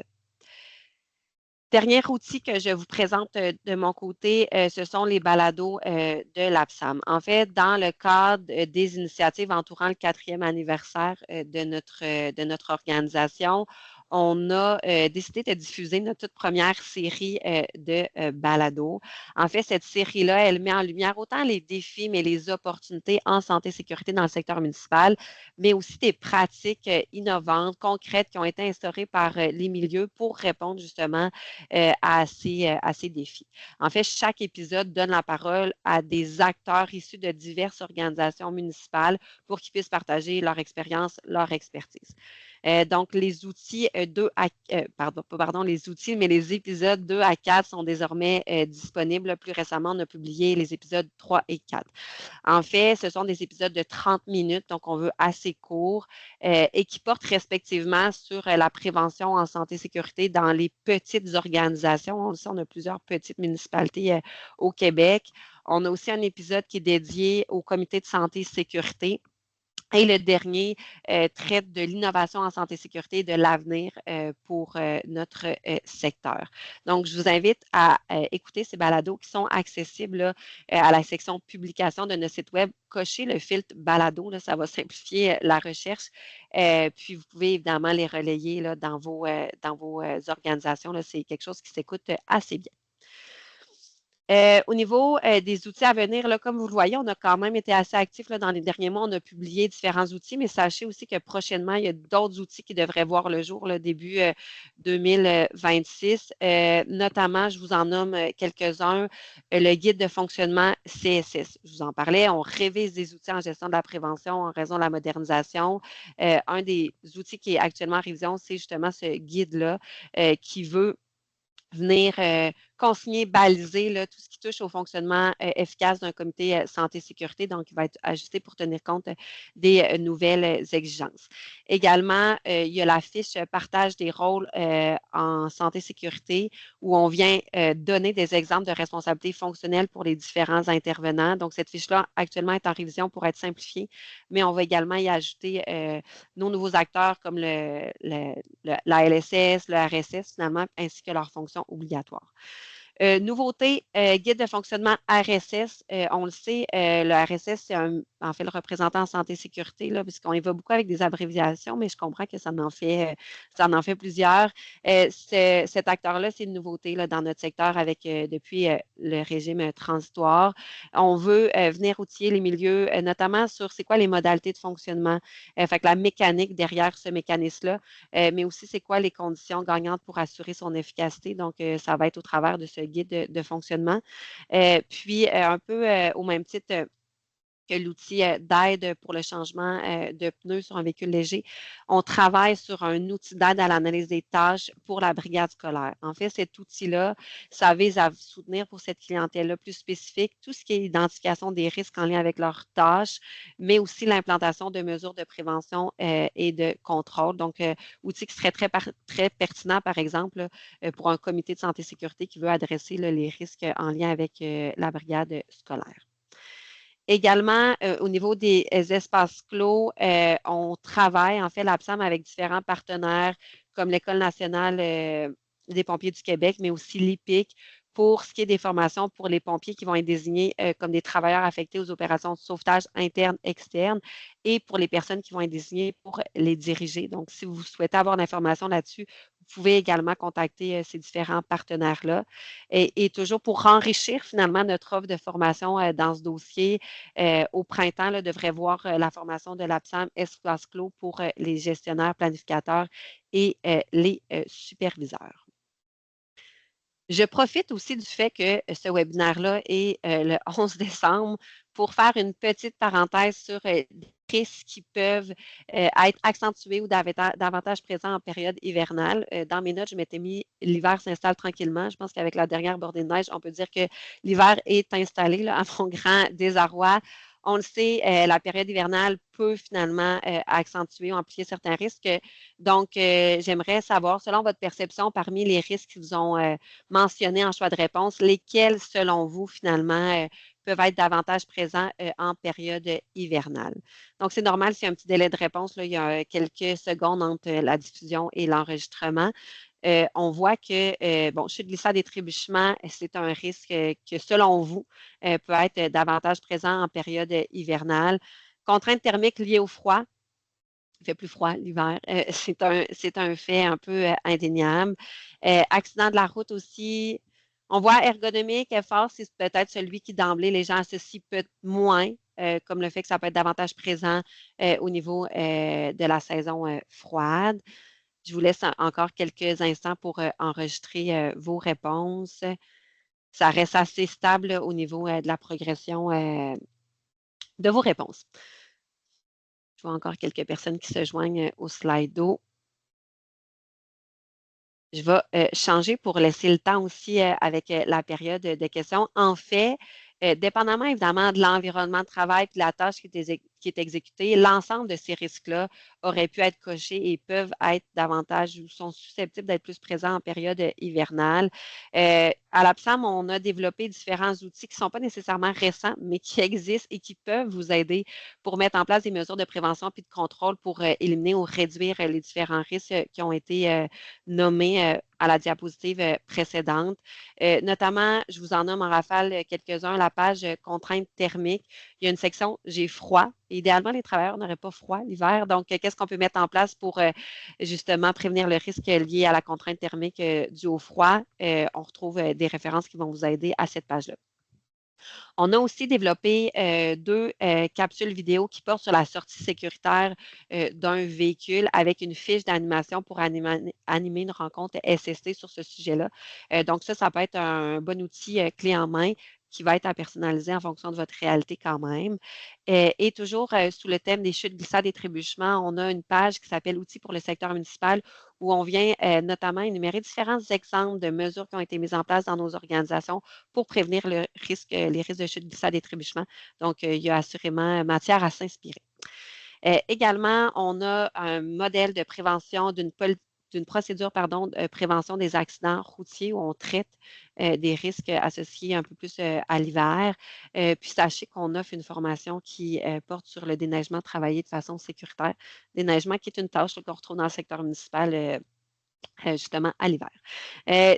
Dernier outil que je vous présente de mon côté, ce sont les balados de l'APSAM. En fait, dans le cadre des initiatives entourant le 4e anniversaire de notre organisation, on a décidé de diffuser notre toute première série de balados. En fait, cette série-là, elle met en lumière autant les défis, mais les opportunités en santé et sécurité dans le secteur municipal, mais aussi des pratiques innovantes, concrètes qui ont été instaurées par les milieux pour répondre justement à ces défis. En fait, chaque épisode donne la parole à des acteurs issus de diverses organisations municipales pour qu'ils puissent partager leur expérience, leur expertise. Donc, les outils les épisodes 2 à 4 sont désormais disponibles. Plus récemment, on a publié les épisodes 3 et 4. En fait, ce sont des épisodes de 30 minutes, donc on veut assez court, et qui portent respectivement sur la prévention en santé et sécurité dans les petites organisations. On a plusieurs petites municipalités au Québec. On a aussi un épisode qui est dédié au comité de santé et sécurité. Et le dernier traite de l'innovation en santé et sécurité et de l'avenir pour notre secteur. Donc, je vous invite à écouter ces balados qui sont accessibles là, à la section publication de notre site web. Cochez le filtre balado, là, ça va simplifier la recherche. Puis, vous pouvez évidemment les relayer là, dans vos organisations. C'est quelque chose qui s'écoute assez bien. Au niveau des outils à venir, là, comme vous le voyez, on a quand même été assez actifs là, dans les derniers mois. On a publié différents outils, mais sachez aussi que prochainement, il y a d'autres outils qui devraient voir le jour le début 2026. Notamment, je vous en nomme quelques-uns. Le guide de fonctionnement CSS. Je vous en parlais. On révise des outils en gestion de la prévention en raison de la modernisation. Un des outils qui est actuellement en révision, c'est justement ce guide-là qui veut venir consigner, baliser là, tout ce qui touche au fonctionnement efficace d'un comité santé-sécurité, donc il va être ajusté pour tenir compte des nouvelles exigences. Également, il y a la fiche partage des rôles en santé-sécurité où on vient donner des exemples de responsabilités fonctionnelles pour les différents intervenants. Donc, cette fiche-là, actuellement, est en révision pour être simplifiée, mais on va également y ajouter nos nouveaux acteurs comme la LSS, le RSS, finalement, ainsi que leurs fonctions obligatoires. Nouveauté, guide de fonctionnement RSS. On le sait, le RSS, c'est en fait le représentant en santé et sécurité, là, puisqu'on y va beaucoup avec des abréviations, mais je comprends que ça en fait plusieurs. Cet acteur-là, c'est une nouveauté là, dans notre secteur avec depuis le régime transitoire. On veut venir outiller les milieux, notamment sur c'est quoi les modalités de fonctionnement, fait que la mécanique derrière ce mécanisme-là, mais aussi c'est quoi les conditions gagnantes pour assurer son efficacité. Donc, ça va être au travers de ce guide de fonctionnement. Puis, un peu au même titre que l'outil d'aide pour le changement de pneus sur un véhicule léger, on travaille sur un outil d'aide à l'analyse des tâches pour la brigade scolaire. En fait, cet outil-là, ça vise à soutenir pour cette clientèle-là plus spécifique tout ce qui est identification des risques en lien avec leurs tâches, mais aussi l'implantation de mesures de prévention et de contrôle. Donc, outil qui serait très pertinent, par exemple, pour un comité de santé et sécurité qui veut adresser là, les risques en lien avec la brigade scolaire. Également, au niveau des espaces clos, on travaille, en fait, l'APSAM avec différents partenaires comme l'École nationale des pompiers du Québec, mais aussi l'IPIC, pour ce qui est des formations pour les pompiers qui vont être désignés comme des travailleurs affectés aux opérations de sauvetage internes, externes, et pour les personnes qui vont être désignées pour les diriger. Donc, si vous souhaitez avoir l'information là-dessus, vous pouvez également contacter ces différents partenaires-là. Et toujours pour enrichir finalement notre offre de formation dans ce dossier, au printemps, là, devrait voir la formation de l'APSAM Espace Clos pour les gestionnaires, planificateurs et les superviseurs. Je profite aussi du fait que ce webinaire-là est le 11 décembre pour faire une petite parenthèse sur des risques qui peuvent être accentués ou davantage présents en période hivernale. Dans mes notes, je m'étais mis « L'hiver s'installe tranquillement ». Je pense qu'avec la dernière bordée de neige, on peut dire que l'hiver est installé là, à mon grand désarroi. On le sait, la période hivernale peut finalement accentuer ou amplifier certains risques. Donc, j'aimerais savoir, selon votre perception, parmi les risques qu'ils vous ont mentionnés en choix de réponse, lesquels, selon vous, finalement, peuvent être davantage présents en période hivernale. Donc, c'est normal s'il y a un petit délai de réponse, là, il y a quelques secondes entre la diffusion et l'enregistrement. on voit que, bon, chute, glissade et trébuchement, c'est un risque que, selon vous, peut être davantage présent en période hivernale. Contraintes thermiques liées au froid, il fait plus froid l'hiver. C'est un fait un peu indéniable. Accident de la route aussi. On voit ergonomique, effort, c'est peut-être celui qui d'emblée les gens associent peut-être moins, comme le fait que ça peut être davantage présent au niveau de la saison froide. Je vous laisse encore quelques instants pour enregistrer vos réponses. Ça reste assez stable au niveau de la progression de vos réponses. Je vois encore quelques personnes qui se joignent au Slido. Je vais changer pour laisser le temps aussi avec la période de questions. En fait, dépendamment évidemment de l'environnement de travail et de la tâche qui est exécutée, l'ensemble de ces risques-là auraient pu être cochés et peuvent être davantage ou sont susceptibles d'être plus présents en période hivernale. À l'APSAM, on a développé différents outils qui ne sont pas nécessairement récents, mais qui existent et qui peuvent vous aider pour mettre en place des mesures de prévention et de contrôle pour éliminer ou réduire les différents risques qui ont été nommés à la diapositive précédente. Notamment, je vous en nomme en rafale quelques-uns, la page contraintes thermiques. Il y a une section j'ai froid. Idéalement, les travailleurs n'auraient pas froid l'hiver. Donc, qu'est-ce qu'on peut mettre en place pour justement prévenir le risque lié à la contrainte thermique due au froid? On retrouve des références qui vont vous aider à cette page-là. On a aussi développé deux capsules vidéo qui portent sur la sortie sécuritaire d'un véhicule avec une fiche d'animation pour animer une rencontre SST sur ce sujet-là. Donc ça peut être un bon outil clé en main qui va être à personnaliser en fonction de votre réalité quand même. Et toujours sous le thème des chutes, glissades et trébuchements, on a une page qui s'appelle Outils pour le secteur municipal où on vient notamment énumérer différents exemples de mesures qui ont été mises en place dans nos organisations pour prévenir les risques de chute, glissade et trébuchement. Donc, il y a assurément matière à s'inspirer. Également, on a un modèle de prévention d'une procédure de prévention des accidents routiers où on traite des risques associés un peu plus à l'hiver. Puis sachez qu'on offre une formation qui porte sur le déneigement travaillé de façon sécuritaire. Déneigement qui est une tâche qu'on retrouve dans le secteur municipal justement à l'hiver.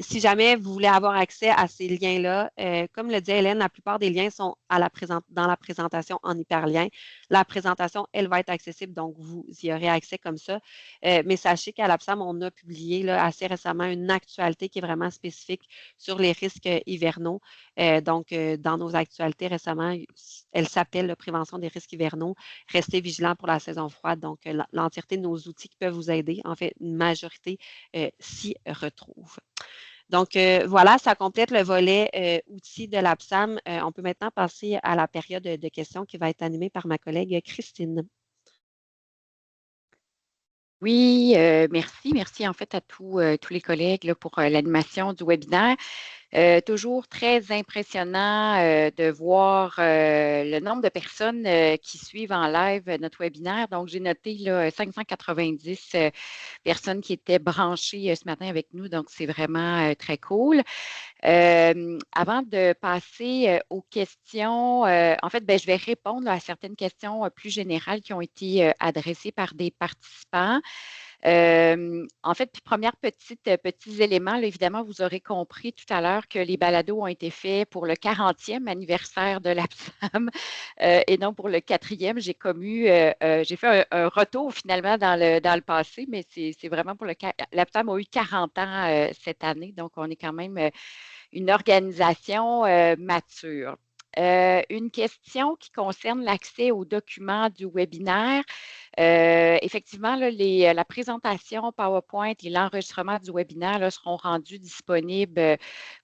Si jamais vous voulez avoir accès à ces liens-là, comme le dit Hélène, la plupart des liens sont dans la présentation en hyperlien. La présentation, elle va être accessible, donc vous y aurez accès comme ça. Mais sachez qu'à l'APSAM, on a publié là, assez récemment une actualité qui est vraiment spécifique sur les risques hivernaux. Donc, dans nos actualités récemment, elle s'appelle Prévention des risques hivernaux. Restez vigilants pour la saison froide. Donc, l'entièreté de nos outils qui peuvent vous aider, en fait, une majorité s'y retrouve. Donc, voilà, ça complète le volet outils de l'APSAM. On peut maintenant passer à la période de questions qui va être animée par ma collègue Christine. Oui, merci. Merci en fait à tous les collègues là, pour l'animation du webinaire. Toujours très impressionnant de voir le nombre de personnes qui suivent en live notre webinaire. Donc, j'ai noté là, 590 personnes qui étaient branchées ce matin avec nous. Donc, c'est vraiment très cool. Avant de passer aux questions, en fait, je vais répondre là, à certaines questions plus générales qui ont été adressées par des participants. En fait, puis petits éléments, là, évidemment, vous aurez compris tout à l'heure que les balados ont été faits pour le 40e anniversaire de l'APSAM et non pour le 4e. J'ai fait un retour finalement dans le passé, mais c'est vraiment pour l'APSAM a eu 40 ans cette année, donc on est quand même une organisation mature. Une question qui concerne l'accès aux documents du webinaire. Effectivement, là, la présentation PowerPoint et l'enregistrement du webinaire là, seront rendus disponibles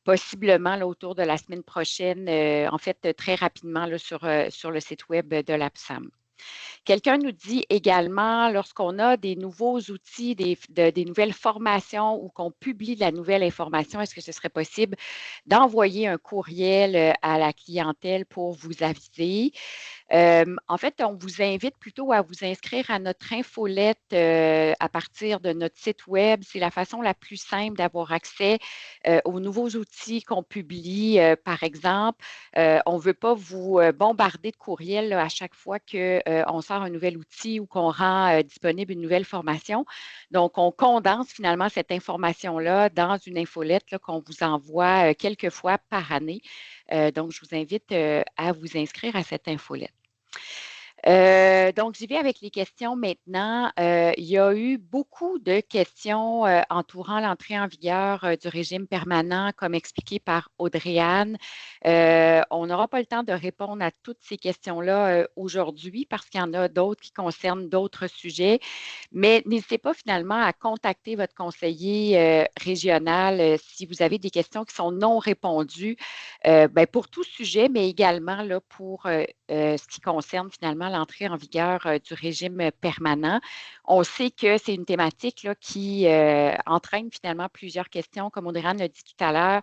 possiblement là, autour de la semaine prochaine, en fait, très rapidement là, sur le site web de l'APSAM. Quelqu'un nous dit également, lorsqu'on a des nouveaux outils, des nouvelles formations ou qu'on publie de la nouvelle information, est-ce que ce serait possible d'envoyer un courriel à la clientèle pour vous aviser? En fait, on vous invite plutôt à vous inscrire à notre infolette à partir de notre site web. C'est la façon la plus simple d'avoir accès aux nouveaux outils qu'on publie, par exemple. On ne veut pas vous bombarder de courriels là, à chaque fois qu'on sort sort un nouvel outil ou qu'on rend disponible une nouvelle formation. Donc, on condense finalement cette information-là dans une infolette qu'on vous envoie quelques fois par année. Donc, je vous invite à vous inscrire à cette infolette. Donc, j'y vais avec les questions maintenant. Il y a eu beaucoup de questions entourant l'entrée en vigueur du régime permanent, comme expliqué par Audrey-Anne. On n'aura pas le temps de répondre à toutes ces questions-là aujourd'hui parce qu'il y en a d'autres qui concernent d'autres sujets, mais n'hésitez pas finalement à contacter votre conseiller régional si vous avez des questions qui sont non répondues pour tout sujet, mais également là, pour ce qui concerne finalement l'entrée en vigueur du régime permanent. On sait que c'est une thématique là, qui entraîne finalement plusieurs questions. Comme Audrey-Anne l'a dit tout à l'heure,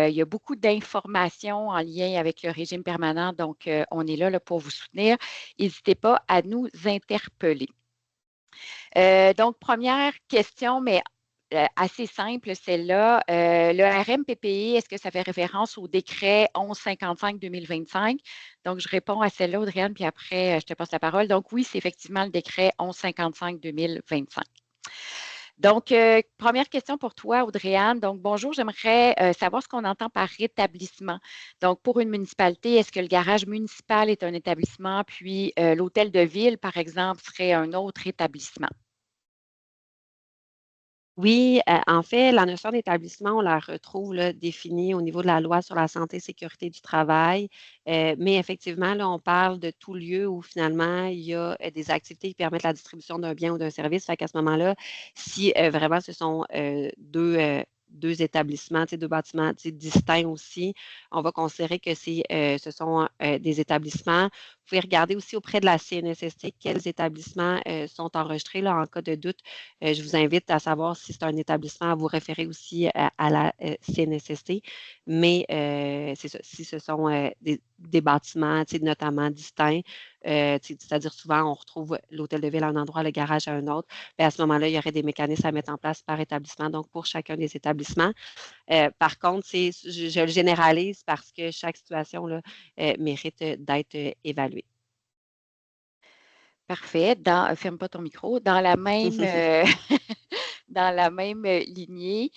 il y a beaucoup d'informations en lien avec le régime permanent, donc on est là, pour vous soutenir. N'hésitez pas à nous interpeller. Donc, première question, mais assez simple, celle-là. Le RMPPI, est-ce que ça fait référence au décret 1155-2025? Donc, je réponds à celle-là, Audrey-Anne, puis après, je te passe la parole. Donc, oui, c'est effectivement le décret 1155-2025. Donc, première question pour toi, Audrey-Anne. Donc, bonjour, j'aimerais savoir ce qu'on entend par établissement. Donc, pour une municipalité, est-ce que le garage municipal est un établissement, puis l'hôtel de ville, par exemple, serait un autre établissement? Oui, en fait, la notion d'établissement, on la retrouve là, définie au niveau de la loi sur la santé et sécurité du travail. Mais effectivement, là, on parle de tout lieu où finalement, il y a des activités qui permettent la distribution d'un bien ou d'un service. Fait qu'à ce moment-là, si vraiment ce sont deux établissements, deux bâtiments distincts aussi, on va considérer que ce sont des établissements. Vous pouvez regarder aussi auprès de la CNSST quels établissements sont enregistrés là, en cas de doute. Je vous invite à savoir si c'est un établissement à vous référer aussi à la CNSST. Mais c'est ça, si ce sont des bâtiments notamment distincts, c'est-à-dire souvent on retrouve l'hôtel de ville à un endroit, le garage à un autre, à ce moment-là, il y aurait des mécanismes à mettre en place par établissement, donc pour chacun des établissements. Par contre, je le généralise parce que chaque situation là, mérite d'être évaluée. Parfait. Ferme pas ton micro. Dans la même, dans la même lignée,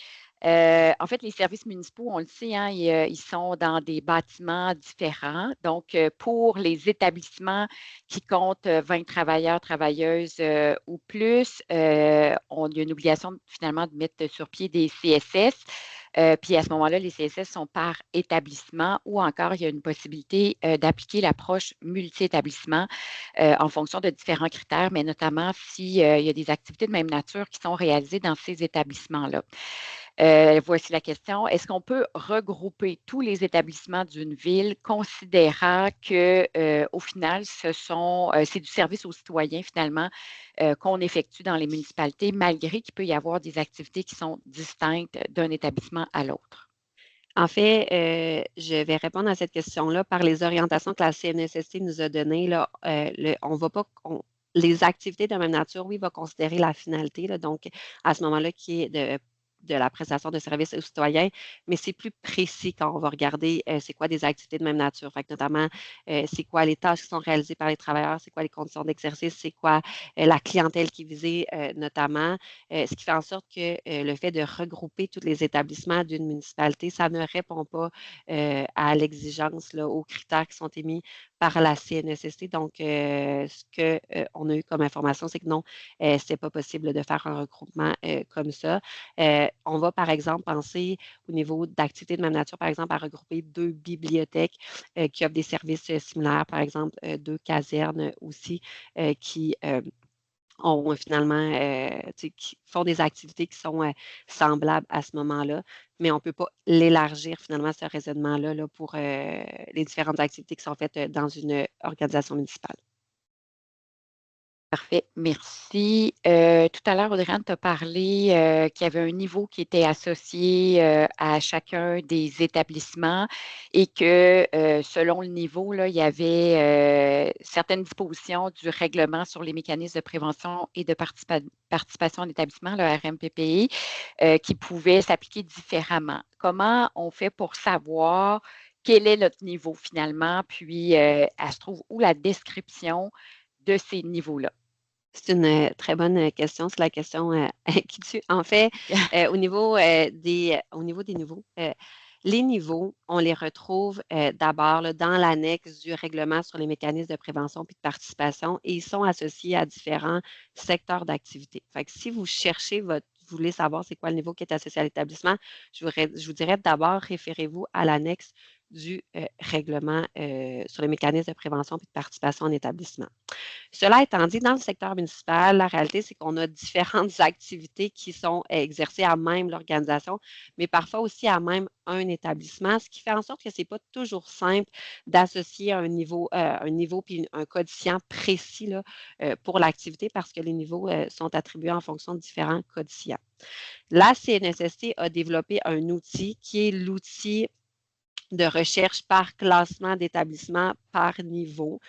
en fait, les services municipaux, on le sait, hein, ils sont dans des bâtiments différents. Donc, pour les établissements qui comptent 20 travailleurs, travailleuses ou plus, il y a une obligation finalement de mettre sur pied des CSS. Puis à ce moment-là, les CSS sont par établissement ou encore il y a une possibilité d'appliquer l'approche multi-établissement en fonction de différents critères, mais notamment s'il y a des activités de même nature qui sont réalisées dans ces établissements-là. Voici la question. Est-ce qu'on peut regrouper tous les établissements d'une ville, considérant que, au final, c'est du service aux citoyens, finalement, qu'on effectue dans les municipalités, malgré qu'il peut y avoir des activités qui sont distinctes d'un établissement à l'autre? En fait, je vais répondre à cette question-là par les orientations que la CNSST nous a données. Là, on va pas. Les activités de même nature, oui, va considérer la finalité, là, donc à ce moment-là, qui est de la prestation de services aux citoyens, mais c'est plus précis quand on va regarder c'est quoi des activités de même nature. Fait que notamment, c'est quoi les tâches qui sont réalisées par les travailleurs, c'est quoi les conditions d'exercice, c'est quoi la clientèle qui est visée notamment, ce qui fait en sorte que le fait de regrouper tous les établissements d'une municipalité, ça ne répond pas à l'exigence, là, aux critères qui sont émis par la CNSST. Donc, ce qu'on a eu comme information, c'est que non, ce n'était pas possible de faire un regroupement comme ça. On va, par exemple, penser au niveau d'activités de même nature, par exemple, à regrouper deux bibliothèques qui offrent des services similaires, par exemple, deux casernes aussi qui ont finalement, qui font des activités qui sont semblables à ce moment-là, mais on ne peut pas l'élargir finalement, ce raisonnement-là là, pour les différentes activités qui sont faites dans une organisation municipale. Parfait, merci. Tout à l'heure, Audrey-Anne t'a parlé qu'il y avait un niveau qui était associé à chacun des établissements et que selon le niveau, là, il y avait certaines dispositions du règlement sur les mécanismes de prévention et de participation en établissement, le RMPPI, qui pouvaient s'appliquer différemment. Comment on fait pour savoir quel est notre niveau finalement, puis elle se trouve où la description de ces niveaux-là? C'est une très bonne question. C'est la question qui tue. En fait, au niveau des niveaux, les niveaux, on les retrouve d'abord dans l'annexe du règlement sur les mécanismes de prévention puis de participation et ils sont associés à différents secteurs d'activité. Fait que si vous cherchez vous voulez savoir c'est quoi le niveau qui est associé à l'établissement, je vous dirais d'abord référez-vous à l'annexe du règlement sur les mécanismes de prévention puis de participation en établissement. Cela étant dit, dans le secteur municipal, la réalité, c'est qu'on a différentes activités qui sont exercées à même l'organisation, mais parfois aussi à même un établissement, ce qui fait en sorte que ce n'est pas toujours simple d'associer un niveau puis un codifiant précis là, pour l'activité parce que les niveaux sont attribués en fonction de différents codifiants. La CNSST a développé un outil qui est l'outil de recherche par classement d'établissement par niveau,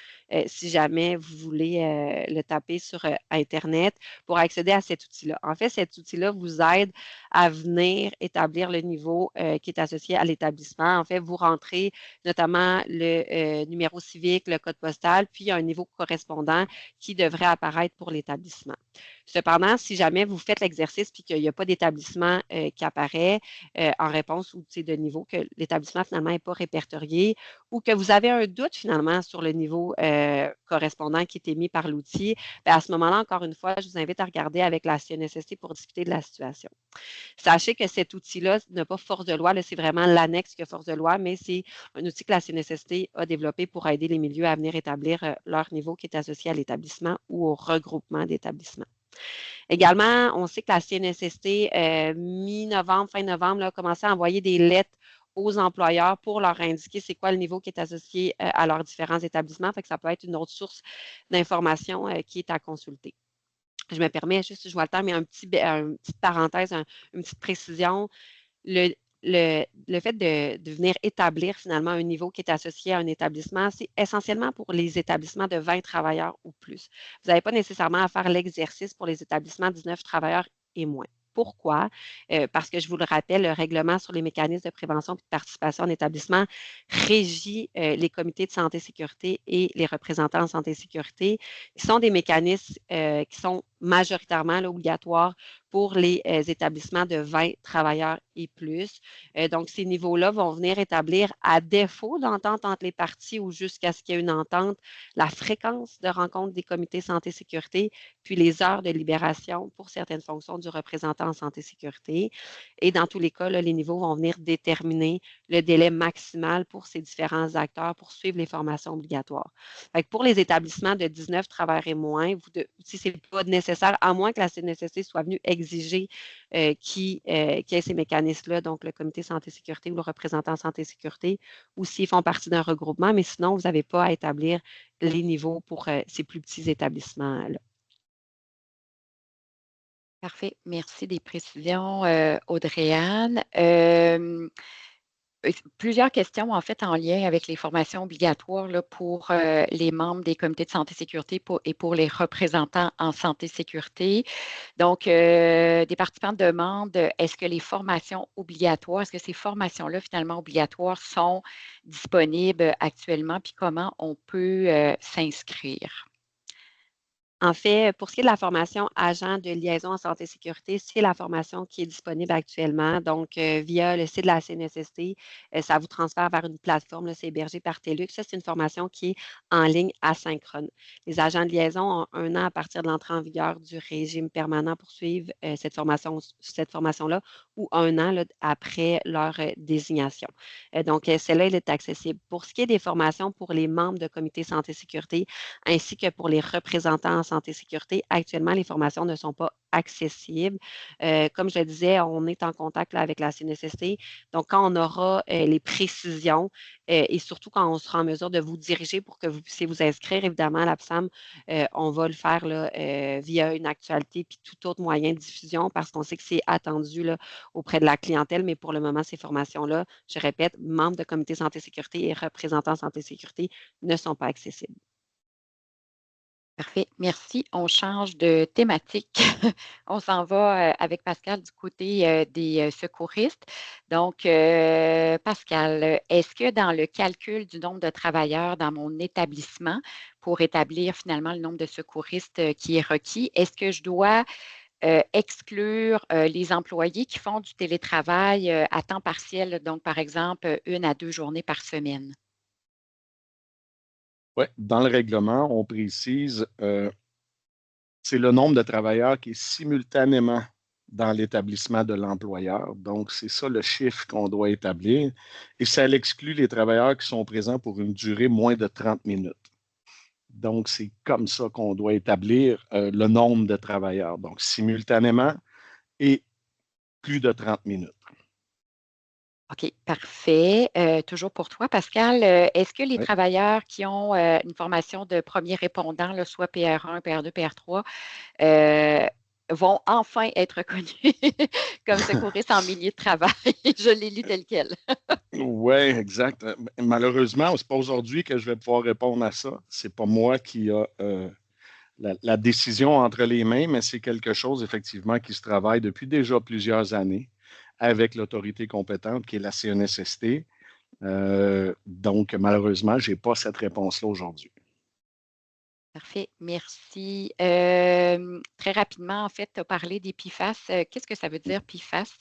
si jamais vous voulez le taper sur Internet pour accéder à cet outil-là. En fait, cet outil-là vous aide à venir établir le niveau qui est associé à l'établissement. En fait, vous rentrez notamment le numéro civique, le code postal, puis un niveau correspondant qui devrait apparaître pour l'établissement. Cependant, si jamais vous faites l'exercice puis qu'il n'y a pas d'établissement qui apparaît en réponse ou de niveau, que l'établissement finalement n'est pas répertorié ou que vous avez un doute finalement sur le niveau correspondant qui est émis par l'outil, à ce moment-là, encore une fois, je vous invite à regarder avec la CNSST pour discuter de la situation. Sachez que cet outil-là n'a pas force de loi, c'est vraiment l'annexe qui a force de loi, mais c'est un outil que la CNSST a développé pour aider les milieux à venir établir leur niveau qui est associé à l'établissement ou au regroupement d'établissements. Également, on sait que la CNSST, mi-novembre, fin novembre, a commencé à envoyer des lettres aux employeurs pour leur indiquer c'est quoi le niveau qui est associé à leurs différents établissements. Fait que ça peut être une autre source d'information qui est à consulter. Je me permets juste, je vois le temps, mais une petite parenthèse, une petite précision. Le fait de venir établir finalement un niveau qui est associé à un établissement, c'est essentiellement pour les établissements de 20 travailleurs ou plus. Vous n'avez pas nécessairement à faire l'exercice pour les établissements 19 travailleurs et moins. Pourquoi? Parce que je vous le rappelle, le règlement sur les mécanismes de prévention et de participation en établissement régit les comités de santé et sécurité et les représentants en santé et sécurité, qui sont des mécanismes qui sont majoritairement là, obligatoires pour les établissements de 20 travailleurs et plus. Donc, ces niveaux-là vont venir établir, à défaut d'entente entre les parties ou jusqu'à ce qu'il y ait une entente, la fréquence de rencontre des comités santé-sécurité, puis les heures de libération pour certaines fonctions du représentant en santé-sécurité. Et dans tous les cas, là, les niveaux vont venir déterminer le délai maximal pour ces différents acteurs pour suivre les formations obligatoires. Fait que pour les établissements de 19 travailleurs et moins, si ce n'est pas nécessaire, à moins que la CNSST soit venue exiger qu'il y ait ces mécanismes-là, donc le comité santé-sécurité ou le représentant santé-sécurité, ou s'ils font partie d'un regroupement, mais sinon, vous n'avez pas à établir les niveaux pour ces plus petits établissements-là. Parfait. Merci des précisions, Audrey-Anne. Plusieurs questions, en fait, en lien avec les formations obligatoires là, pour les membres des comités de santé et sécurité et pour les représentants en santé et sécurité. Donc, des participants demandent, est-ce que les formations obligatoires, est-ce que ces formations-là, finalement, obligatoires, sont disponibles actuellement, puis comment on peut s'inscrire? En fait, pour ce qui est de la formation agent de liaison en santé et sécurité, c'est la formation qui est disponible actuellement. Donc, via le site de la CNSST, ça vous transfère vers une plateforme, là, c'est hébergé par TELUC. Ça, c'est une formation qui est en ligne asynchrone. Les agents de liaison ont 1 an à partir de l'entrée en vigueur du régime permanent pour suivre cette formation-là ou 1 an là, après leur désignation. Donc, celle-là, elle est accessible. Pour ce qui est des formations pour les membres de comité santé et sécurité, ainsi que pour les représentants en santé et sécurité. Actuellement, les formations ne sont pas accessibles. Comme je le disais, on est en contact là, avec la CNSST. Donc, quand on aura les précisions et surtout quand on sera en mesure de vous diriger pour que vous puissiez vous inscrire, évidemment, à l'APSAM, on va le faire là, via une actualité puis tout autre moyen de diffusion parce qu'on sait que c'est attendu là, auprès de la clientèle. Mais pour le moment, ces formations-là, je répète, membres de comité santé et sécurité et représentants santé et sécurité ne sont pas accessibles. Parfait, merci. On change de thématique. On s'en va avec Pascal du côté des secouristes. Donc, Pascal, est-ce que dans le calcul du nombre de travailleurs dans mon établissement pour établir finalement le nombre de secouristes qui est requis, est-ce que je dois exclure les employés qui font du télétravail à temps partiel, donc par exemple 1 à 2 journées par semaine? Oui, dans le règlement, on précise c'est le nombre de travailleurs qui est simultanément dans l'établissement de l'employeur. Donc, c'est ça le chiffre qu'on doit établir. Et ça exclut les travailleurs qui sont présents pour une durée moins de 30 minutes. Donc, c'est comme ça qu'on doit établir le nombre de travailleurs. Donc, simultanément et plus de 30 minutes. OK, parfait. Toujours pour toi, Pascal, est-ce que les Oui. travailleurs qui ont une formation de premier répondant, là, soit PR1, PR2, PR3, vont enfin être reconnus comme secouristes en milieu de travail? Je l'ai lu tel quel. Oui, exact. Malheureusement, ce n'est pas aujourd'hui que je vais pouvoir répondre à ça. Ce n'est pas moi qui a la décision entre les mains, mais c'est quelque chose effectivement qui se travaille depuis déjà plusieurs années avec l'autorité compétente qui est la CNSST. Donc, malheureusement, je n'ai pas cette réponse-là aujourd'hui. Parfait, merci. Très rapidement, en fait, tu as parlé des PFAS. Qu'est-ce que ça veut dire, PFAS?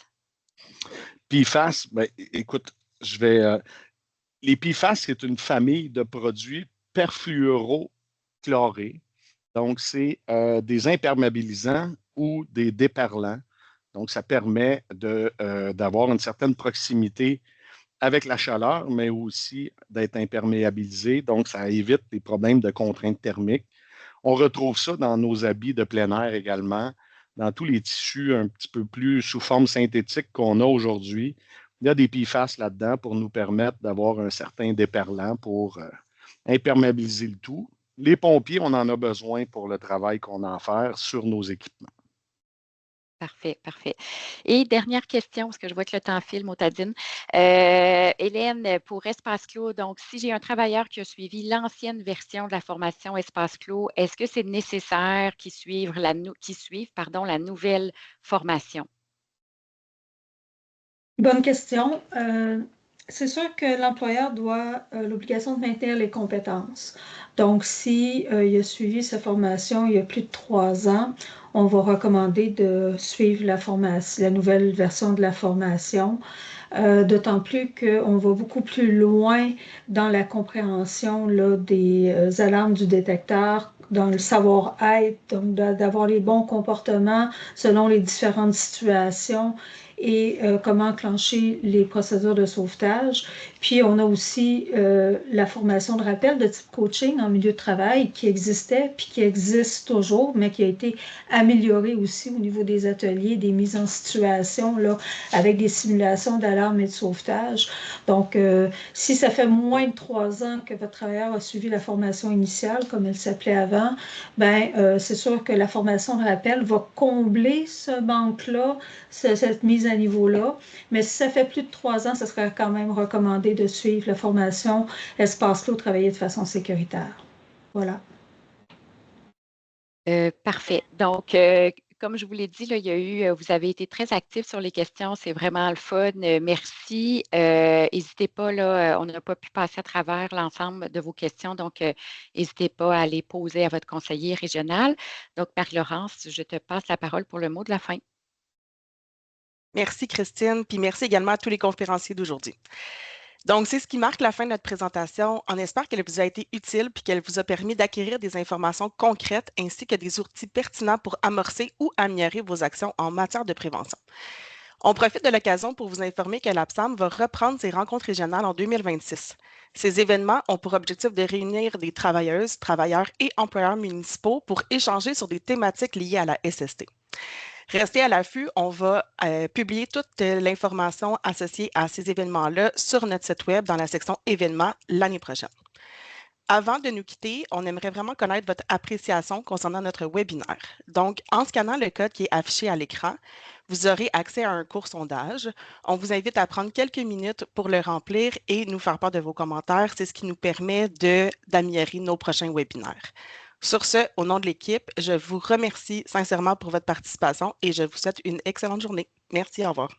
PFAS, ben, écoute, les PFAS, c'est une famille de produits perfluorochlorés. Donc, c'est des imperméabilisants ou des déperlants. Donc, ça permet d'avoir une certaine proximité avec la chaleur, mais aussi d'être imperméabilisé. Donc, ça évite des problèmes de contraintes thermiques. On retrouve ça dans nos habits de plein air également, dans tous les tissus un petit peu plus sous forme synthétique qu'on a aujourd'hui. Il y a des PFAS là-dedans pour nous permettre d'avoir un certain déperlant pour imperméabiliser le tout. Les pompiers, on en a besoin pour le travail qu'on a à faire sur nos équipements. Parfait, parfait. Et dernière question, parce que je vois que le temps file, Motadine. Hélène, pour Espace Clos, donc si j'ai un travailleur qui a suivi l'ancienne version de la formation Espace Clos, est-ce que c'est nécessaire qu'il suive la nouvelle formation? Bonne question. C'est sûr que l'employeur doit l'obligation de maintenir les compétences. Donc, si il a suivi sa formation il y a plus de 3 ans, on va recommander de suivre la nouvelle version de la formation. D'autant plus qu'on va beaucoup plus loin dans la compréhension là, des alarmes du détecteur, dans le savoir-être, donc d'avoir les bons comportements selon les différentes situations et comment enclencher les procédures de sauvetage. Puis, on a aussi la formation de rappel de type coaching en milieu de travail qui existait, puis qui existe toujours, mais qui a été améliorée aussi au niveau des ateliers, des mises en situation, là, avec des simulations d'alarme et de sauvetage. Donc, si ça fait moins de 3 ans que votre travailleur a suivi la formation initiale, comme elle s'appelait avant, ben, c'est sûr que la formation de rappel va combler ce manque-là, cette mise à niveau-là. Mais si ça fait plus de 3 ans, ce serait quand même recommandé de suivre la formation Espace Clos, travailler de façon sécuritaire. Voilà. Parfait. Donc, comme je vous l'ai dit, là, vous avez été très actifs sur les questions. C'est vraiment le fun. Merci. N'hésitez pas, là, on n'a pas pu passer à travers l'ensemble de vos questions. Donc, n'hésitez pas à les poser à votre conseiller régional. Donc, Marie-Laurence, je te passe la parole pour le mot de la fin. Merci, Christine, puis merci également à tous les conférenciers d'aujourd'hui. Donc, c'est ce qui marque la fin de notre présentation. On espère qu'elle vous a été utile puis qu'elle vous a permis d'acquérir des informations concrètes ainsi que des outils pertinents pour amorcer ou améliorer vos actions en matière de prévention. On profite de l'occasion pour vous informer que l'APSAM va reprendre ses rencontres régionales en 2026. Ces événements ont pour objectif de réunir des travailleuses, travailleurs et employeurs municipaux pour échanger sur des thématiques liées à la SST. Restez à l'affût, on va publier toute l'information associée à ces événements-là sur notre site web dans la section événements l'année prochaine. Avant de nous quitter, on aimerait vraiment connaître votre appréciation concernant notre webinaire. Donc, en scannant le code qui est affiché à l'écran, vous aurez accès à un court sondage. On vous invite à prendre quelques minutes pour le remplir et nous faire part de vos commentaires. C'est ce qui nous permet d'améliorer nos prochains webinaires. Sur ce, au nom de l'équipe, je vous remercie sincèrement pour votre participation et je vous souhaite une excellente journée. Merci, au revoir.